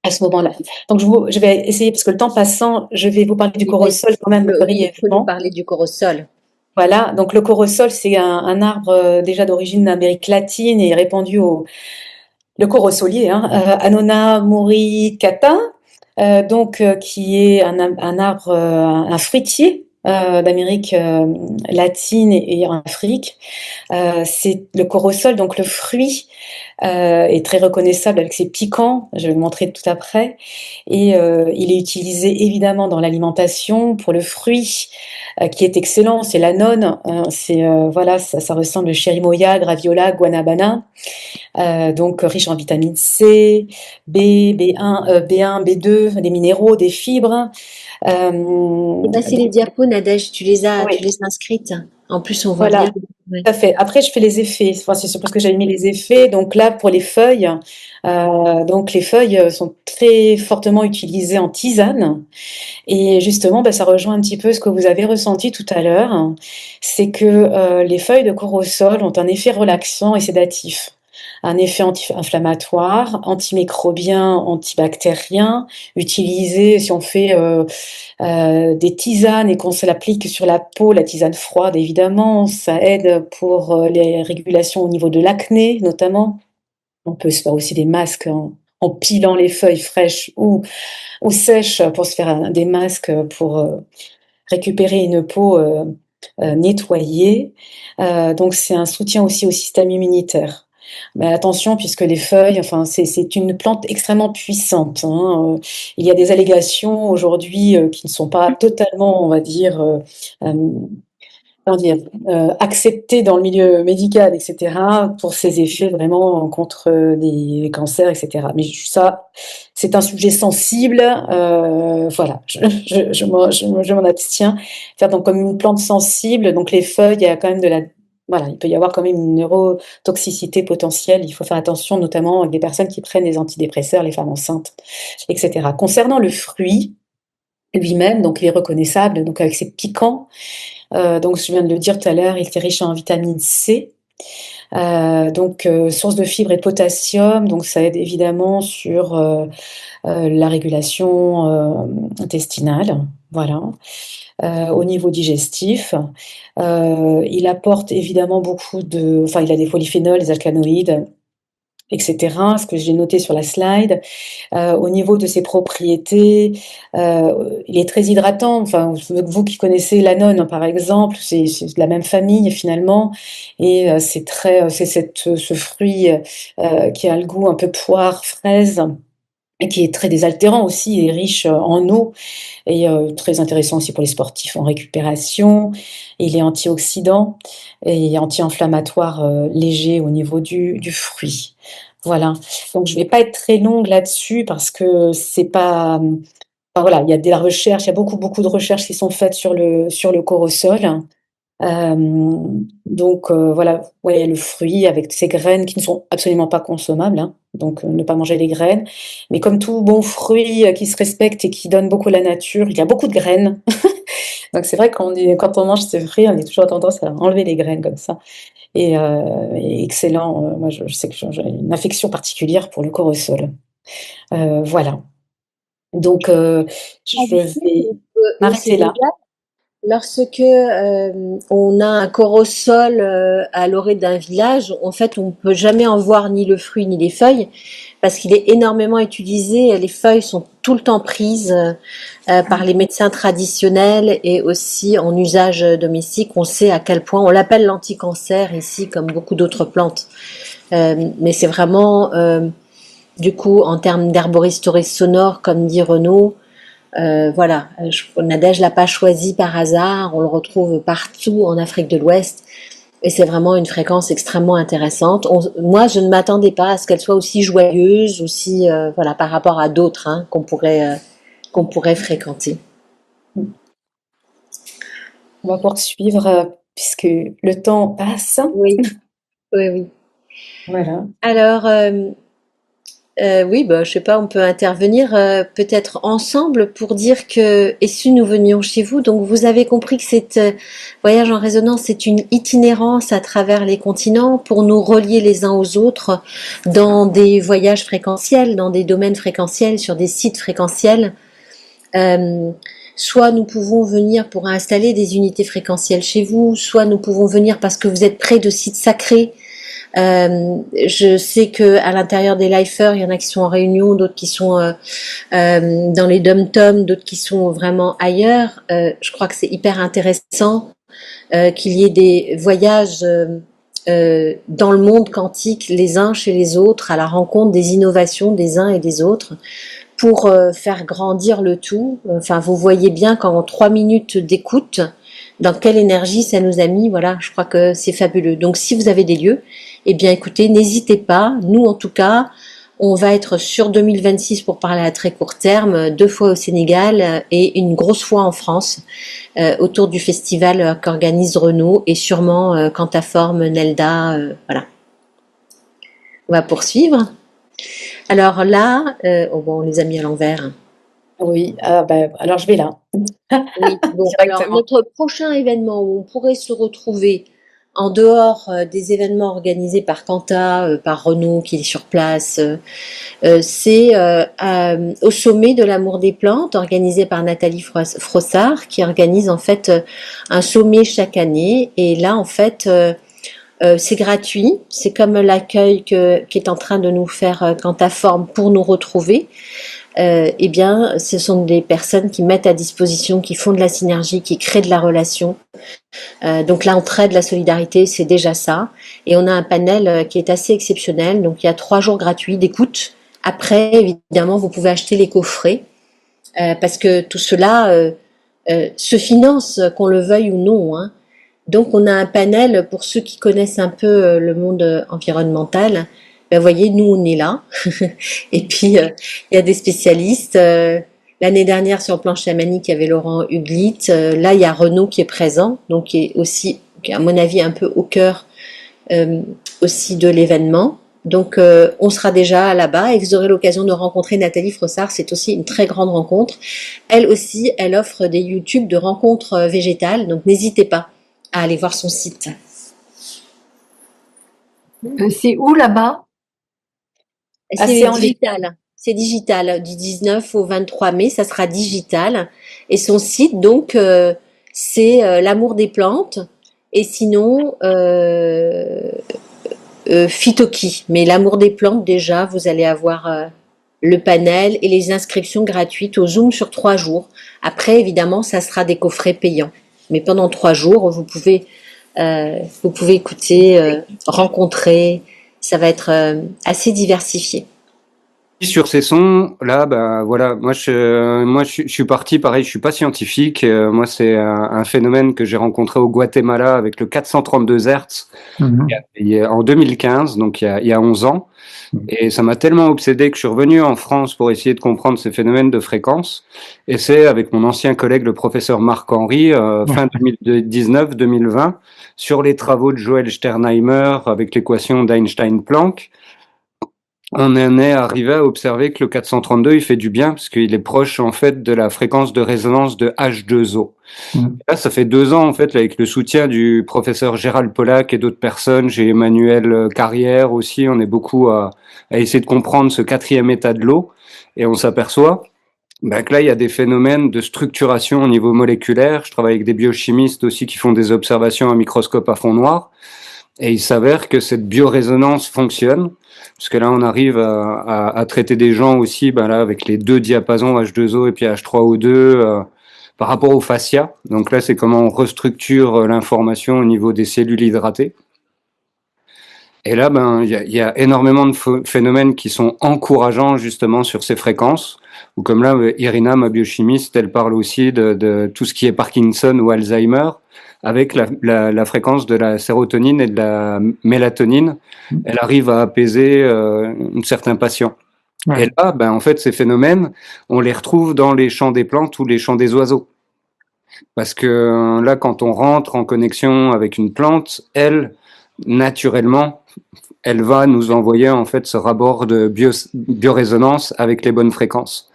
à ce moment-là. Donc, je vais essayer, parce que le temps passant, je vais vous parler du Oui, vas-y, corosol quand même il faut nous brièvement. parler du corosol. Voilà. Donc, le corosol, c'est un arbre déjà d'origine d'Amérique latine et répandu le corosolier, hein, Annona muricata, qui est un arbre, un fruitier d'Amérique latine et en Afrique. C'est le corosol, donc le fruit est très reconnaissable avec ses piquants, je vais vous montrer tout après. Et il est utilisé évidemment dans l'alimentation pour le fruit qui est excellent, c'est l'annone. Voilà, ça ressemble au chérimoya, graviola, guanabana. Donc riche en vitamine C, B1, B2, des minéraux, des fibres. Et passer les Donc, diapos, Nadège, tu les as oui, inscrites. En plus, on voit voilà, bien. tout Ouais. à fait. Après, je fais les effets. Enfin, c'est parce que j'avais mis les effets. Donc là, pour les feuilles, donc les feuilles sont très fortement utilisées en tisane. Et justement, bah, ça rejoint un petit peu ce que vous avez ressenti tout à l'heure. C'est que les feuilles de corosol ont un effet relaxant et sédatif. Un effet anti-inflammatoire, antimicrobien, antibactérien, utilisé si on fait des tisanes et qu'on se l'applique sur la peau, la tisane froide évidemment, ça aide pour les régulations au niveau de l'acné notamment. On peut se faire aussi des masques en pilant les feuilles fraîches ou sèches pour se faire des masques pour récupérer une peau nettoyée. Donc c'est un soutien aussi au système immunitaire. Mais attention, puisque les feuilles, enfin, c'est une plante extrêmement puissante, hein. Il y a des allégations aujourd'hui qui ne sont pas totalement, on va dire, comment dire, acceptées dans le milieu médical, etc., pour ses effets vraiment contre des cancers, etc. Mais ça, c'est un sujet sensible. Voilà, je m'en abstiens. Faire donc comme une plante sensible, donc les feuilles, il y a quand même voilà, il peut y avoir quand même une neurotoxicité potentielle. Il faut faire attention, notamment avec des personnes qui prennent des antidépresseurs, les femmes enceintes, etc. Concernant le fruit lui-même, donc il est reconnaissable, donc avec ses piquants. Donc je viens de le dire tout à l'heure, il est riche en vitamine C. Source de fibres et de potassium, donc ça aide évidemment sur la régulation intestinale, voilà. Au niveau digestif, il apporte évidemment il a des polyphénols, des alcanoïdes, etc. Ce que j'ai noté sur la slide. Au niveau de ses propriétés, il est très hydratant. Enfin, vous qui connaissez l'annone, hein, par exemple, c'est de la même famille finalement, et ce fruit qui a le goût un peu poire, fraise, et qui est très désaltérant aussi et riche en eau, et très intéressant aussi pour les sportifs en récupération. Il est antioxydant et anti-inflammatoire léger au niveau du fruit. Voilà. Donc je vais pas être très longue là-dessus parce que c'est pas. Enfin, voilà, il y a de la recherche, il y a beaucoup de recherches qui sont faites sur le corosol. Voilà, ouais, le fruit avec ses graines qui ne sont absolument pas consommables, hein, donc ne pas manger les graines. Mais comme tout bon fruit qui se respecte et qui donne beaucoup à la nature, il y a beaucoup de graines. Donc c'est vrai quand on mange ces fruits, on a toujours tendance à enlever les graines comme ça. Et excellent, moi je sais que j'ai une affection particulière pour le corosol. Voilà. Donc Ah, je du coup, vais au m'arrêter là. Sénégal, lorsque on a un corosol à l'orée d'un village, en fait, on ne peut jamais en voir ni le fruit ni les feuilles parce qu'il est énormément utilisé. Les feuilles sont tout le temps prises par les médecins traditionnels et aussi en usage domestique. On sait à quel point on l'appelle l'anticancer ici, comme beaucoup d'autres plantes. Mais c'est vraiment Du coup, en termes d'herboristerie sonore, comme dit Renaud, voilà, Nadège l'a pas choisi par hasard, on le retrouve partout en Afrique de l'Ouest, et c'est vraiment une fréquence extrêmement intéressante. Moi, je ne m'attendais pas à ce qu'elle soit aussi joyeuse, aussi, voilà, par rapport à d'autres hein, qu'on pourrait fréquenter. On va poursuivre puisque le temps passe. Oui, oui, oui. Voilà. Alors, oui, bah, je sais pas, on peut intervenir peut-être ensemble pour dire que, et si nous venions chez vous, donc vous avez compris que cette voyage en résonance, c'est une itinérance à travers les continents pour nous relier les uns aux autres dans des voyages fréquentiels, dans des domaines fréquentiels, sur des sites fréquentiels. Soit nous pouvons venir pour installer des unités fréquentielles chez vous, soit nous pouvons venir parce que vous êtes près de sites sacrés. Je sais que à l'intérieur des lifers, il y en a qui sont en réunion, d'autres qui sont dans les dom-toms, d'autres qui sont vraiment ailleurs. Je crois que c'est hyper intéressant qu'il y ait des voyages dans le monde quantique, les uns chez les autres, à la rencontre des innovations des uns et des autres, pour faire grandir le tout. Enfin, vous voyez bien qu'en 3 minutes d'écoute, dans quelle énergie ça nous a mis. Voilà, je crois que c'est fabuleux. Donc, si vous avez des lieux, eh bien, écoutez, n'hésitez pas. Nous, en tout cas, on va être sur 2026 pour parler à très court terme, 2 fois au Sénégal et une grosse fois en France, autour du festival qu'organise Renaud et sûrement Quantaforme, Nelda, voilà. On va poursuivre. Alors là, oh bon, on les a mis à l'envers. Oui, alors je vais là. Oui, bon, alors notre prochain événement où on pourrait se retrouver en dehors des événements organisés par Quanta, par Renaud qui est sur place, c'est au sommet de l'amour des plantes, organisé par Nathalie Frossard, qui organise en fait un sommet chaque année. Et là, en fait, c'est gratuit. C'est comme l'accueil qui est en train de nous faire Quantaforme pour nous retrouver. Eh bien, ce sont des personnes qui mettent à disposition, qui font de la synergie, qui créent de la relation. Donc l'entraide, la solidarité, c'est déjà ça. Et on a un panel qui est assez exceptionnel. Donc il y a 3 jours gratuits d'écoute. Après, évidemment, vous pouvez acheter les coffrets parce que tout cela se finance, qu'on le veuille ou non. Hein. Donc on a un panel pour ceux qui connaissent un peu le monde environnemental. Ben, vous voyez, nous on est là. Et puis il y a des spécialistes. L'année dernière sur le plan chamanique, il y avait Laurent Huglit. Là, il y a Renaud qui est présent, donc qui est aussi, qui est à mon avis, un peu au cœur aussi de l'événement. Donc, on sera déjà là-bas et vous aurez l'occasion de rencontrer Nathalie Frossard. C'est aussi une très grande rencontre. Elle aussi, elle offre des YouTube de rencontres végétales. Donc, n'hésitez pas à aller voir son site. C'est où là-bas? C'est digital. C'est digital. Du 19 au 23 mai, ça sera digital. Et son site, donc, c'est l'amour des plantes. Et sinon, Phytoki. Mais l'amour des plantes, déjà, vous allez avoir le panel et les inscriptions gratuites au Zoom sur 3 jours. Après, évidemment, ça sera des coffrets payants. Mais pendant 3 jours, vous pouvez écouter, rencontrer. Ça va être assez diversifié. Sur ces sons, là, ben voilà, moi je suis parti, pareil, je suis pas scientifique. Moi, c'est un phénomène que j'ai rencontré au Guatemala avec le 432 Hz en 2015, donc il y a 11 ans. Et ça m'a tellement obsédé que je suis revenu en France pour essayer de comprendre ces phénomènes de fréquence. Et c'est avec mon ancien collègue, le professeur Marc-Henri, fin 2019-2020, sur les travaux de Joël Sternheimer avec l'équation d'Einstein-Planck. On en est arrivé à observer que le 432, il fait du bien parce qu'il est proche, en fait, de la fréquence de résonance de H2O. Là, ça fait 2 ans, en fait, avec le soutien du professeur Gérald Pollack et d'autres personnes. J'ai Emmanuel Carrière aussi. On est beaucoup à essayer de comprendre ce 4e état de l'eau. Et on s'aperçoit que là, il y a des phénomènes de structuration au niveau moléculaire. Je travaille avec des biochimistes aussi qui font des observations à microscope à fond noir. Et il s'avère que cette biorésonance fonctionne, parce que là, on arrive à traiter des gens aussi, là, avec les 2 diapasons H2O et puis H3O2 par rapport au fascia. Donc là, c'est comment on restructure l'information au niveau des cellules hydratées. Et là, il y a énormément de phénomènes qui sont encourageants justement sur ces fréquences. Ou comme là, Irina, ma biochimiste, elle parle aussi de tout ce qui est Parkinson ou Alzheimer, avec la fréquence de la sérotonine et de la mélatonine. Elle arrive à apaiser certains patients. Ouais. Et là, en fait, ces phénomènes, on les retrouve dans les chants des plantes ou les chants des oiseaux. Parce que là, quand on rentre en connexion avec une plante, elle, naturellement, elle va nous envoyer en fait ce rapport de biorésonance avec les bonnes fréquences.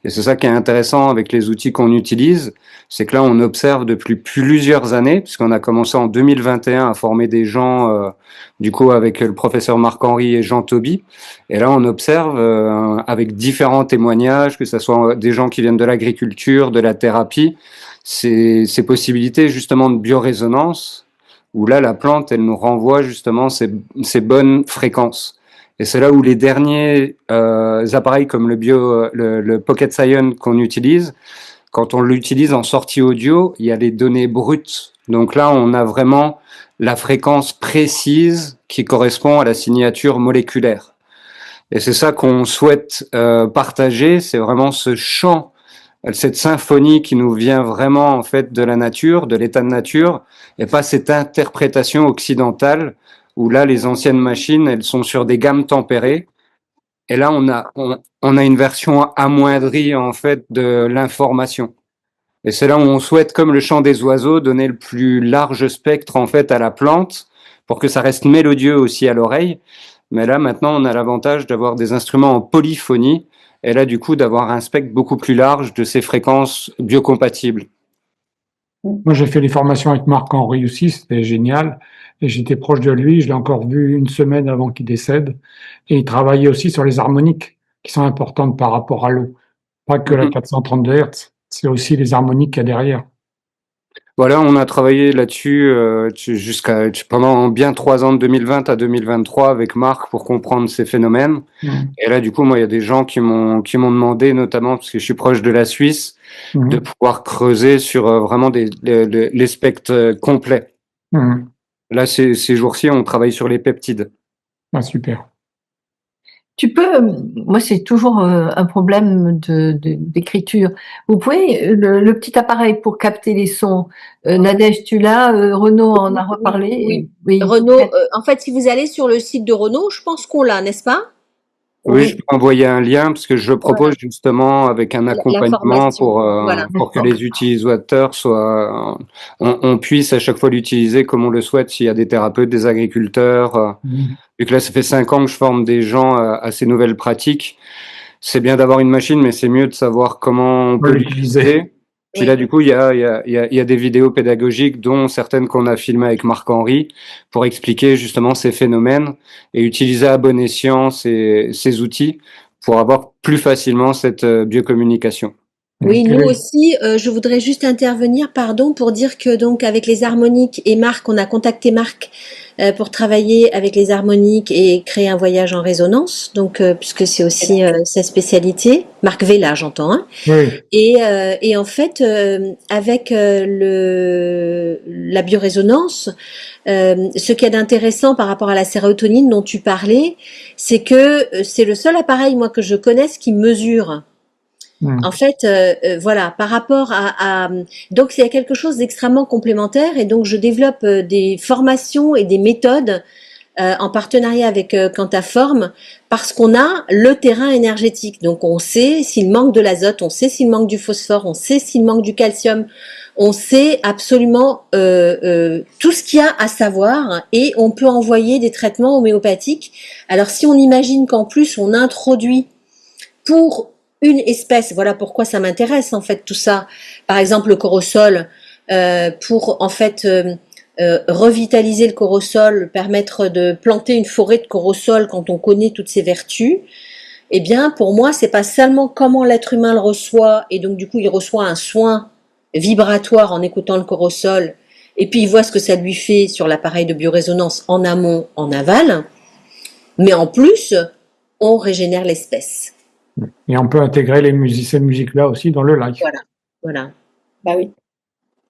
Et c'est ça qui est intéressant avec les outils qu'on utilise, c'est que là on observe depuis plusieurs années, puisqu'on a commencé en 2021 à former des gens, du coup avec le professeur Marc-Henri et Jean Toby, et là on observe avec différents témoignages, que ce soit des gens qui viennent de l'agriculture, de la thérapie, ces possibilités justement de biorésonance, où là la plante elle nous renvoie justement ces bonnes fréquences. Et c'est là où les derniers appareils comme le Pocket Science qu'on utilise, quand on l'utilise en sortie audio, il y a les données brutes. Donc là, on a vraiment la fréquence précise qui correspond à la signature moléculaire. Et c'est ça qu'on souhaite partager, c'est vraiment ce chant, cette symphonie qui nous vient vraiment en fait de la nature, de l'état de nature, et pas cette interprétation occidentale où là, les anciennes machines, elles sont sur des gammes tempérées. Et là, on a une version amoindrie, en fait, de l'information. Et c'est là où on souhaite, comme le chant des oiseaux, donner le plus large spectre, en fait, à la plante, pour que ça reste mélodieux aussi à l'oreille. Mais là, maintenant, on a l'avantage d'avoir des instruments en polyphonie, et là, du coup, d'avoir un spectre beaucoup plus large de ces fréquences biocompatibles. Moi, j'ai fait les formations avec Marc-Henri aussi, c'était génial. Et j'étais proche de lui, je l'ai encore vu une semaine avant qu'il décède. Et il travaillait aussi sur les harmoniques, qui sont importantes par rapport à l'eau. Pas que la 432 Hz, c'est aussi les harmoniques qu'il y a derrière. Voilà, on a travaillé là-dessus pendant bien 3 ans, de 2020 à 2023, avec Marc pour comprendre ces phénomènes. Et là, du coup, moi, il y a des gens qui m'ont demandé, notamment parce que je suis proche de la Suisse, de pouvoir creuser sur vraiment les spectres complets. Là, ces jours-ci, on travaille sur les peptides. Ah, super. Tu peux, moi c'est toujours un problème d'écriture. Vous pouvez, le petit appareil pour capter les sons, Nadège, tu l'as, Renaud en a reparlé. Oui. Oui. Renaud, en fait, si vous allez sur le site de Renaud, je pense qu'on l'a, n'est-ce pas? Oui, je peux envoyer un lien parce que je le propose justement avec un accompagnement pour que les utilisateurs on puisse à chaque fois l'utiliser comme on le souhaite. S'il y a des thérapeutes, des agriculteurs, vu que là, ça fait 5 ans que je forme des gens à ces nouvelles pratiques. C'est bien d'avoir une machine, mais c'est mieux de savoir comment on peut l'utiliser. Puis là, du coup, il y a des vidéos pédagogiques, dont certaines qu'on a filmées avec Marc-Henri, pour expliquer justement ces phénomènes et utiliser à bon escient ces outils pour avoir plus facilement cette biocommunication. Oui, nous aussi, je voudrais juste intervenir, pardon, pour dire que donc avec les harmoniques et Marc, on a contacté Marc pour travailler avec les harmoniques et créer un voyage en résonance, donc puisque c'est aussi sa spécialité. Marc Vella, j'entends. Hein. Oui. Et en fait, avec la biorésonance, ce qu'il y a d'intéressant par rapport à la sérotonine dont tu parlais, c'est que c'est le seul appareil, moi, que je connaisse qui mesure. En fait, voilà, par rapport donc il y a quelque chose d'extrêmement complémentaire et donc je développe des formations et des méthodes en partenariat avec Quantaform parce qu'on a le terrain énergétique. Donc on sait s'il manque de l'azote, on sait s'il manque du phosphore, on sait s'il manque du calcium, on sait absolument tout ce qu'il y a à savoir et on peut envoyer des traitements homéopathiques. Alors si on imagine qu'en plus on introduit pour une espèce, voilà pourquoi ça m'intéresse en fait tout ça. Par exemple le corosol, pour en fait revitaliser le corosol, permettre de planter une forêt de corosol quand on connaît toutes ses vertus. Eh bien pour moi c'est pas seulement comment l'être humain le reçoit et donc du coup il reçoit un soin vibratoire en écoutant le corosol et puis il voit ce que ça lui fait sur l'appareil de biorésonance en amont, en aval, mais en plus on régénère l'espèce. Et on peut intégrer ces musiques-là aussi dans le live. Voilà. Bah oui.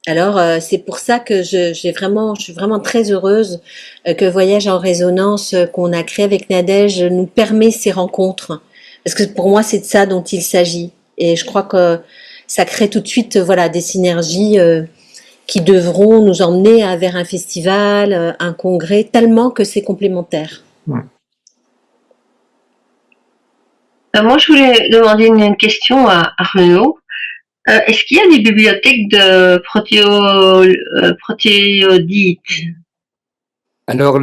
Alors, c'est pour ça que je suis vraiment très heureuse que Voyage en résonance qu'on a créé avec Nadège nous permet ces rencontres. Parce que pour moi, c'est de ça dont il s'agit. Et je crois que ça crée tout de suite, voilà, des synergies qui devront nous emmener vers un festival, un congrès, tellement que c'est complémentaire. Ouais. Moi, je voulais demander une question à Renaud. Est-ce qu'il y a des bibliothèques de protéodites? Alors,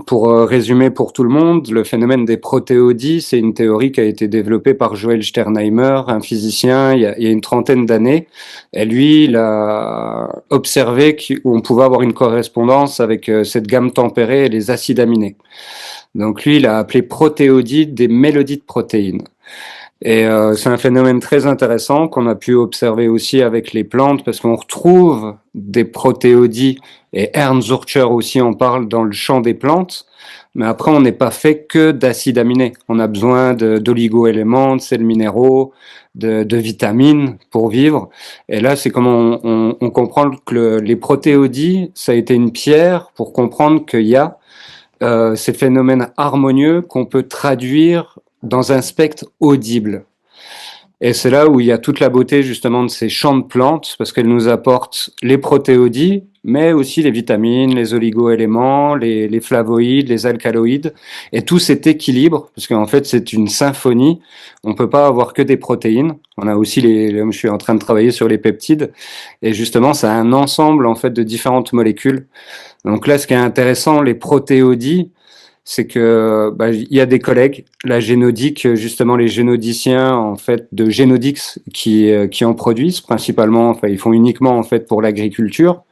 pour résumer pour tout le monde, le phénomène des protéodies, c'est une théorie qui a été développée par Joël Sternheimer, un physicien, il y a une trentaine d'années. Et lui, il a observé qu'on pouvait avoir une correspondance avec cette gamme tempérée et les acides aminés. Donc lui, il a appelé protéodites des mélodies de protéines. Et c'est un phénomène très intéressant qu'on a pu observer aussi avec les plantes parce qu'on retrouve des protéodies, et Ernst Zurcher aussi en parle dans le champ des plantes, mais après on n'est pas fait que d'acides aminés. On a besoin d'oligo-éléments, de sels minéraux, de vitamines pour vivre. Et là, c'est comment on comprend que les protéodies, ça a été une pierre pour comprendre qu'il y a ces phénomènes harmonieux qu'on peut traduire dans un spectre audible. Et c'est là où il y a toute la beauté justement de ces champs de plantes, parce qu'elles nous apportent les protéodies, mais aussi les vitamines, les oligo-éléments, les flavoïdes, les alcaloïdes, et tout cet équilibre, parce qu'en fait c'est une symphonie. On peut pas avoir que des protéines. On a aussi je suis en train de travailler sur les peptides, et justement ça a un ensemble en fait de différentes molécules. Donc là, ce qui est intéressant, les protéodies, c'est que il y a des collègues, la Génodique, justement les génodiciens en fait de Génodix qui en produisent principalement, enfin ils font uniquement en fait pour l'agriculture,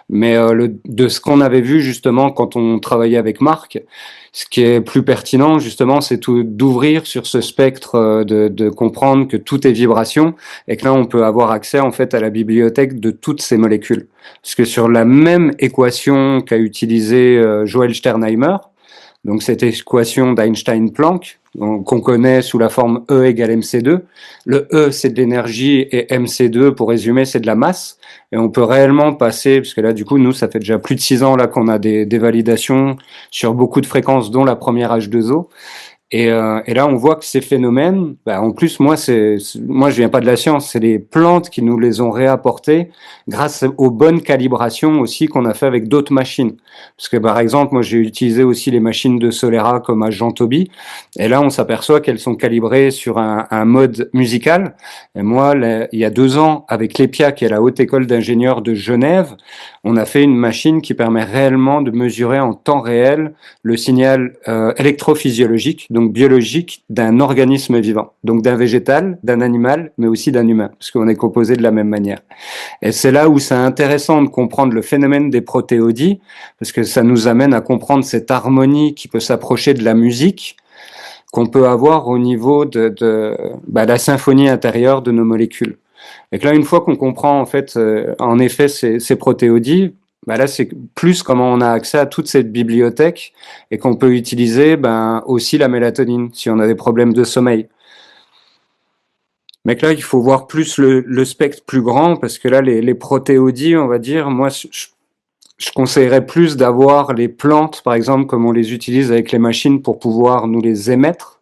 mais de ce qu'on avait vu justement quand on travaillait avec Marc, ce qui est plus pertinent justement, c'est d'ouvrir sur ce spectre, de comprendre que tout est vibration et que là on peut avoir accès en fait à la bibliothèque de toutes ces molécules, parce que sur la même équation qu'a utilisée Joël Sternheimer, donc cette équation d'Einstein-Planck, qu'on connaît sous la forme E égale mc2. Le E, c'est de l'énergie, et mc2, pour résumer, c'est de la masse. Et on peut réellement passer, parce que là, du coup, nous, ça fait déjà plus de 6 ans là qu'on a des validations sur beaucoup de fréquences, dont la première H2O. Et là, on voit que ces phénomènes, en plus, moi, je viens pas de la science, c'est les plantes qui nous les ont réapportés grâce aux bonnes calibrations aussi qu'on a fait avec d'autres machines. Parce que, par exemple, moi, j'ai utilisé aussi les machines de Solera comme à Jean Toby, et là, on s'aperçoit qu'elles sont calibrées sur un mode musical. Et moi, il y a 2 ans, avec l'EPIA, qui est la Haute École d'ingénieurs de Genève, on a fait une machine qui permet réellement de mesurer en temps réel le signal électrophysiologique, donc biologique, d'un organisme vivant, donc d'un végétal, d'un animal, mais aussi d'un humain, parce qu'on est composé de la même manière. Et c'est là où c'est intéressant de comprendre le phénomène des protéodies, parce que ça nous amène à comprendre cette harmonie qui peut s'approcher de la musique, qu'on peut avoir au niveau de la symphonie intérieure de nos molécules. Et que là, une fois qu'on comprend en fait, en effet, ces protéodies, là, c'est plus comment on a accès à toute cette bibliothèque et qu'on peut utiliser aussi la mélatonine si on a des problèmes de sommeil. Mais que là, il faut voir plus le spectre plus grand, parce que là, les protéodies, on va dire, moi, je conseillerais plus d'avoir les plantes, par exemple, comme on les utilise avec les machines pour pouvoir nous les émettre,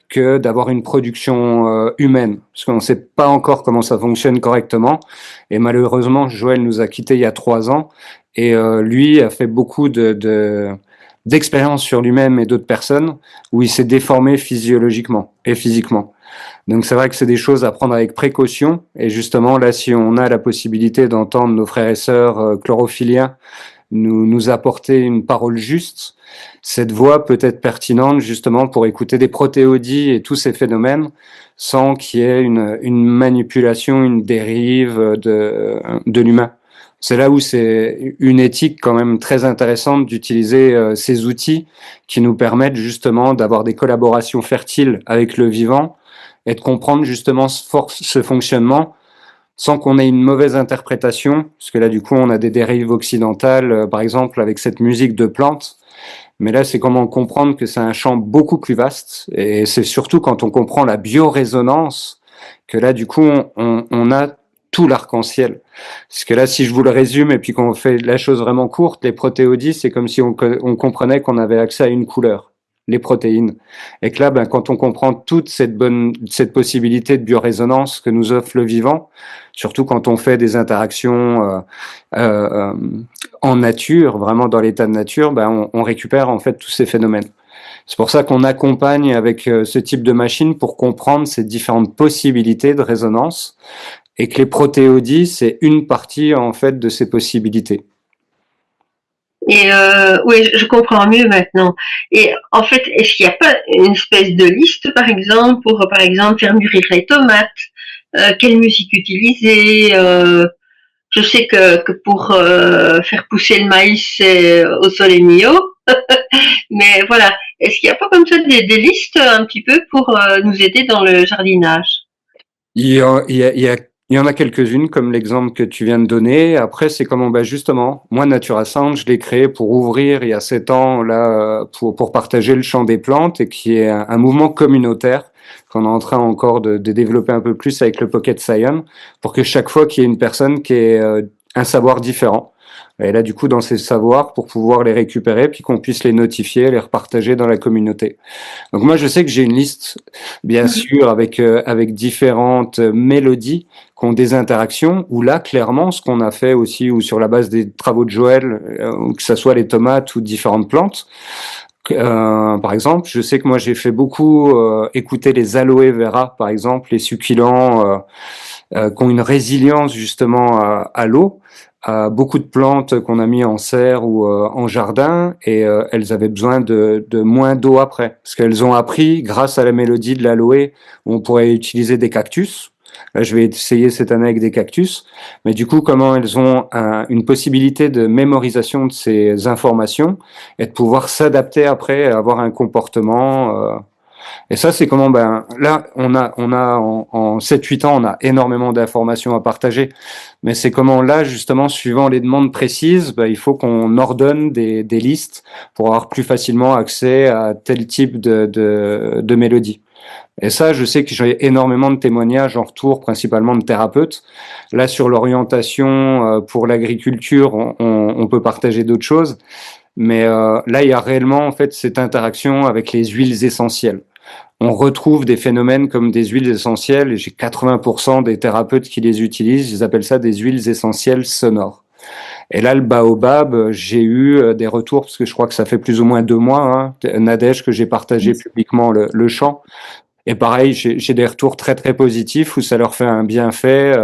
que d'avoir une production humaine, parce qu'on ne sait pas encore comment ça fonctionne correctement. Et malheureusement, Joël nous a quittés il y a 3 ans, et lui a fait beaucoup d'expériences sur lui-même et d'autres personnes, où il s'est déformé physiologiquement et physiquement. Donc c'est vrai que c'est des choses à prendre avec précaution, et justement là, si on a la possibilité d'entendre nos frères et sœurs chlorophylliens nous apporter une parole juste, cette voix peut être pertinente justement pour écouter des protéodies et tous ces phénomènes sans qu'il y ait une manipulation, une dérive de l'humain. C'est là où c'est une éthique quand même très intéressante d'utiliser ces outils qui nous permettent justement d'avoir des collaborations fertiles avec le vivant et de comprendre justement ce fonctionnement sans qu'on ait une mauvaise interprétation, parce que là du coup on a des dérives occidentales, par exemple avec cette musique de plantes, mais là c'est comment comprendre que c'est un champ beaucoup plus vaste, et c'est surtout quand on comprend la biorésonance que là du coup on a tout l'arc-en-ciel. Parce que là, si je vous le résume et puis qu'on fait la chose vraiment courte, les protéodies, c'est comme si on comprenait qu'on avait accès à une couleur, les protéines. Et que là, quand on comprend toute cette possibilité de biorésonance que nous offre le vivant, surtout quand on fait des interactions en nature, vraiment dans l'état de nature, on récupère en fait tous ces phénomènes. C'est pour ça qu'on accompagne avec ce type de machine pour comprendre ces différentes possibilités de résonance et que les protéodies, c'est une partie en fait de ces possibilités. Et oui, je comprends mieux maintenant. Et en fait, est-ce qu'il n'y a pas une espèce de liste, par exemple, pour par exemple faire mûrir les tomates, quelle musique utiliser je sais que pour faire pousser le maïs, c'est au sole mio. Mais voilà, est-ce qu'il n'y a pas comme ça des listes un petit peu pour nous aider dans le jardinage? Il y en a quelques-unes, comme l'exemple que tu viens de donner. Après, c'est comment, justement, moi, Natura Sound, je l'ai créé pour ouvrir il y a 7 ans, là, pour partager le champ des plantes et qui est un mouvement communautaire qu'on est en train encore de développer un peu plus avec le Pocket Science pour que chaque fois qu'il y ait une personne qui ait un savoir différent. Et là, du coup, dans ces savoirs, pour pouvoir les récupérer, puis qu'on puisse les notifier, les repartager dans la communauté. Donc moi, je sais que j'ai une liste, bien sûr, avec différentes mélodies qui ont des interactions, où là, clairement, ce qu'on a fait aussi, ou sur la base des travaux de Joël, que ça soit les tomates ou différentes plantes, par exemple, je sais que moi, j'ai fait beaucoup écouter les aloe vera, par exemple, les succulents qui ont une résilience justement à l'eau, beaucoup de plantes qu'on a mis en serre ou en jardin et elles avaient besoin de moins d'eau après parce qu'elles ont appris grâce à la mélodie de l'aloe où on pourrait utiliser des cactus. Là, je vais essayer cette année avec des cactus, mais du coup, comment elles ont une possibilité de mémorisation de ces informations et de pouvoir s'adapter après, avoir un comportement. Et ça, c'est comment, là, on a en 7-8 ans, on a énormément d'informations à partager. Mais c'est comment, là, justement, suivant les demandes précises, il faut qu'on ordonne des listes pour avoir plus facilement accès à tel type de mélodie. Et ça, je sais que j'ai énormément de témoignages en retour, principalement de thérapeutes. Là, sur l'orientation pour l'agriculture, on peut partager d'autres choses. Mais là, il y a réellement, en fait, cette interaction avec les huiles essentielles. On retrouve des phénomènes comme des huiles essentielles, et j'ai 80% des thérapeutes qui les utilisent, ils appellent ça des huiles essentielles sonores. Et là, le baobab, j'ai eu des retours, parce que je crois que ça fait plus ou moins 2 mois, Nadège, que j'ai partagé publiquement le champ. Et pareil, j'ai des retours très très positifs où ça leur fait un bienfait,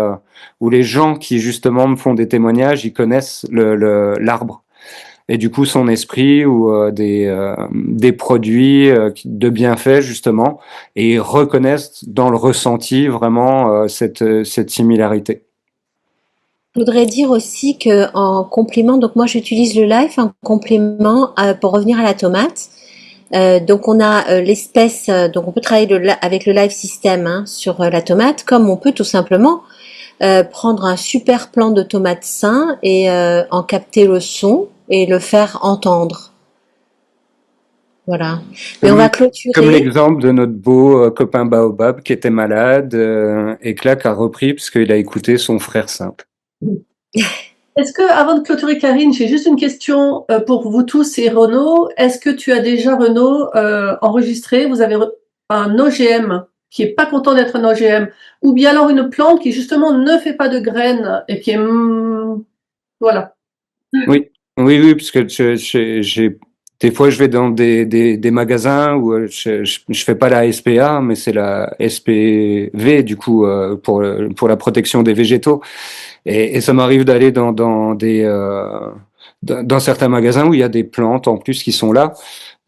où les gens qui justement me font des témoignages, ils connaissent l'arbre. Et du coup, son esprit ou des produits de bienfaits justement, et ils reconnaissent dans le ressenti vraiment cette similarité. Je voudrais dire aussi que en complément, donc moi j'utilise le live en complément pour revenir à la tomate. Donc on a l'espèce, donc on peut travailler avec le live system sur la tomate, comme on peut tout simplement prendre un super plant de tomates sain et en capter le son et le faire entendre. Voilà. Mais on va clôturer. Comme l'exemple de notre beau copain Baobab qui était malade et que là qui a repris parce qu'il a écouté son frère simple. Est-ce que, avant de clôturer, Karine, j'ai juste une question pour vous tous et Renaud. Est-ce que tu as déjà, Renaud, enregistré, vous avez un OGM qui est pas content d'être un OGM, ou bien alors une plante qui justement ne fait pas de graines et qui est, voilà. Oui, parce que j'ai des fois je vais dans des magasins où je fais pas la SPA, mais c'est la SPV du coup pour la protection des végétaux. Et ça m'arrive d'aller dans certains magasins où il y a des plantes en plus qui sont là.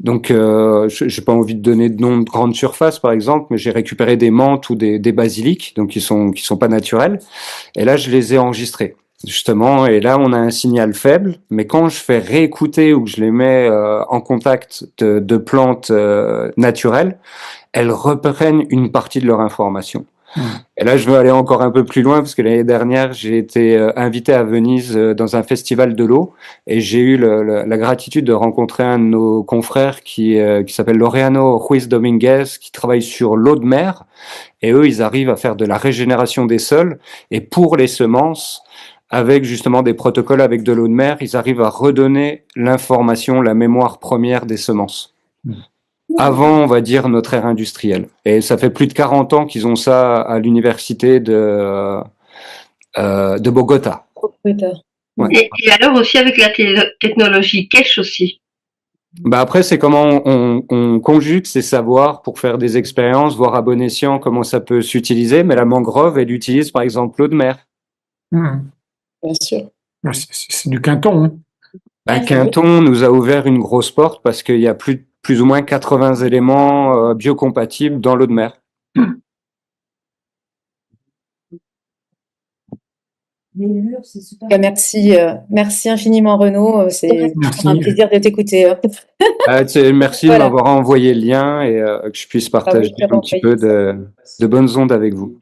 Donc, j'ai pas envie de donner de nom de grande surface, par exemple, mais j'ai récupéré des menthes ou des basiliques, donc qui sont pas naturels. Et là, je les ai enregistrés, justement. Et là, on a un signal faible, mais quand je fais réécouter ou que je les mets en contact de plantes naturelles, elles reprennent une partie de leur information. Et là, je veux aller encore un peu plus loin parce que l'année dernière, j'ai été invité à Venise dans un festival de l'eau et j'ai eu la gratitude de rencontrer un de nos confrères qui s'appelle Laureano Ruiz Dominguez, qui travaille sur l'eau de mer. Et eux, ils arrivent à faire de la régénération des sols. Et pour les semences, avec justement des protocoles avec de l'eau de mer, ils arrivent à redonner l'information, la mémoire première des semences. Avant, on va dire, notre ère industrielle. Et ça fait plus de 40 ans qu'ils ont ça à l'université de Bogota. Ouais. Et alors aussi avec la technologie cache aussi. Bah après, c'est comment on conjugue ces savoirs pour faire des expériences, voir à bon escient comment ça peut s'utiliser. Mais la mangrove, elle utilise par exemple l'eau de mer. Bien sûr. C'est du Quinton. Hein. Bah, Quinton nous a ouvert une grosse porte parce qu'il y a plus ou moins 80 éléments biocompatibles dans l'eau de mer. Merci infiniment Renaud, c'est un plaisir de t'écouter. Merci de m'avoir envoyé le lien et que je puisse partager un petit peu de bonnes ondes avec vous.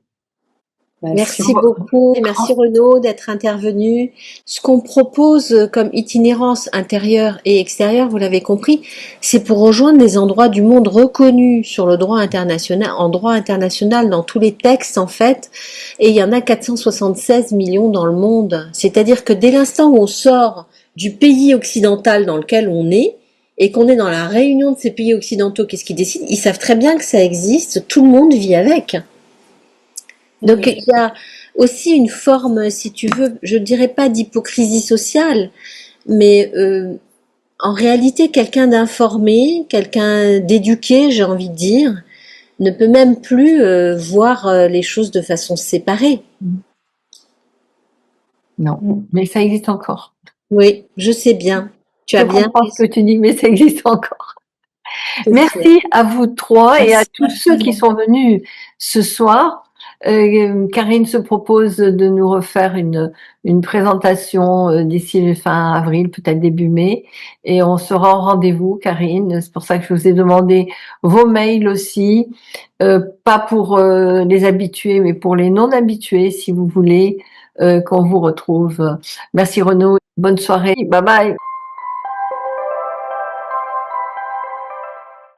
Merci beaucoup et merci Renaud d'être intervenu. Ce qu'on propose comme itinérance intérieure et extérieure, vous l'avez compris, c'est pour rejoindre des endroits du monde reconnus sur le droit international, en droit international dans tous les textes en fait, et il y en a 476 millions dans le monde. C'est-à-dire que dès l'instant où on sort du pays occidental dans lequel on est, et qu'on est dans la réunion de ces pays occidentaux, qu'est-ce qu'ils décident? Ils savent très bien que ça existe, tout le monde vit avec. Donc il y a aussi une forme, si tu veux, je dirais pas d'hypocrisie sociale, mais en réalité, quelqu'un d'informé, quelqu'un d'éduqué, j'ai envie de dire, ne peut même plus voir les choses de façon séparée. Non, mais ça existe encore. Oui, je sais bien. Tu as bien. Je comprends ce que tu dis, mais ça existe encore. Merci à vous trois et à tous ceux qui sont venus ce soir. Karine se propose de nous refaire une présentation d'ici le fin avril, peut-être début mai, et on sera au rendez-vous, Karine. C'est pour ça que je vous ai demandé vos mails aussi, pas pour les habitués, mais pour les non-habitués, si vous voulez qu'on vous retrouve. Merci Renaud, bonne soirée, bye bye.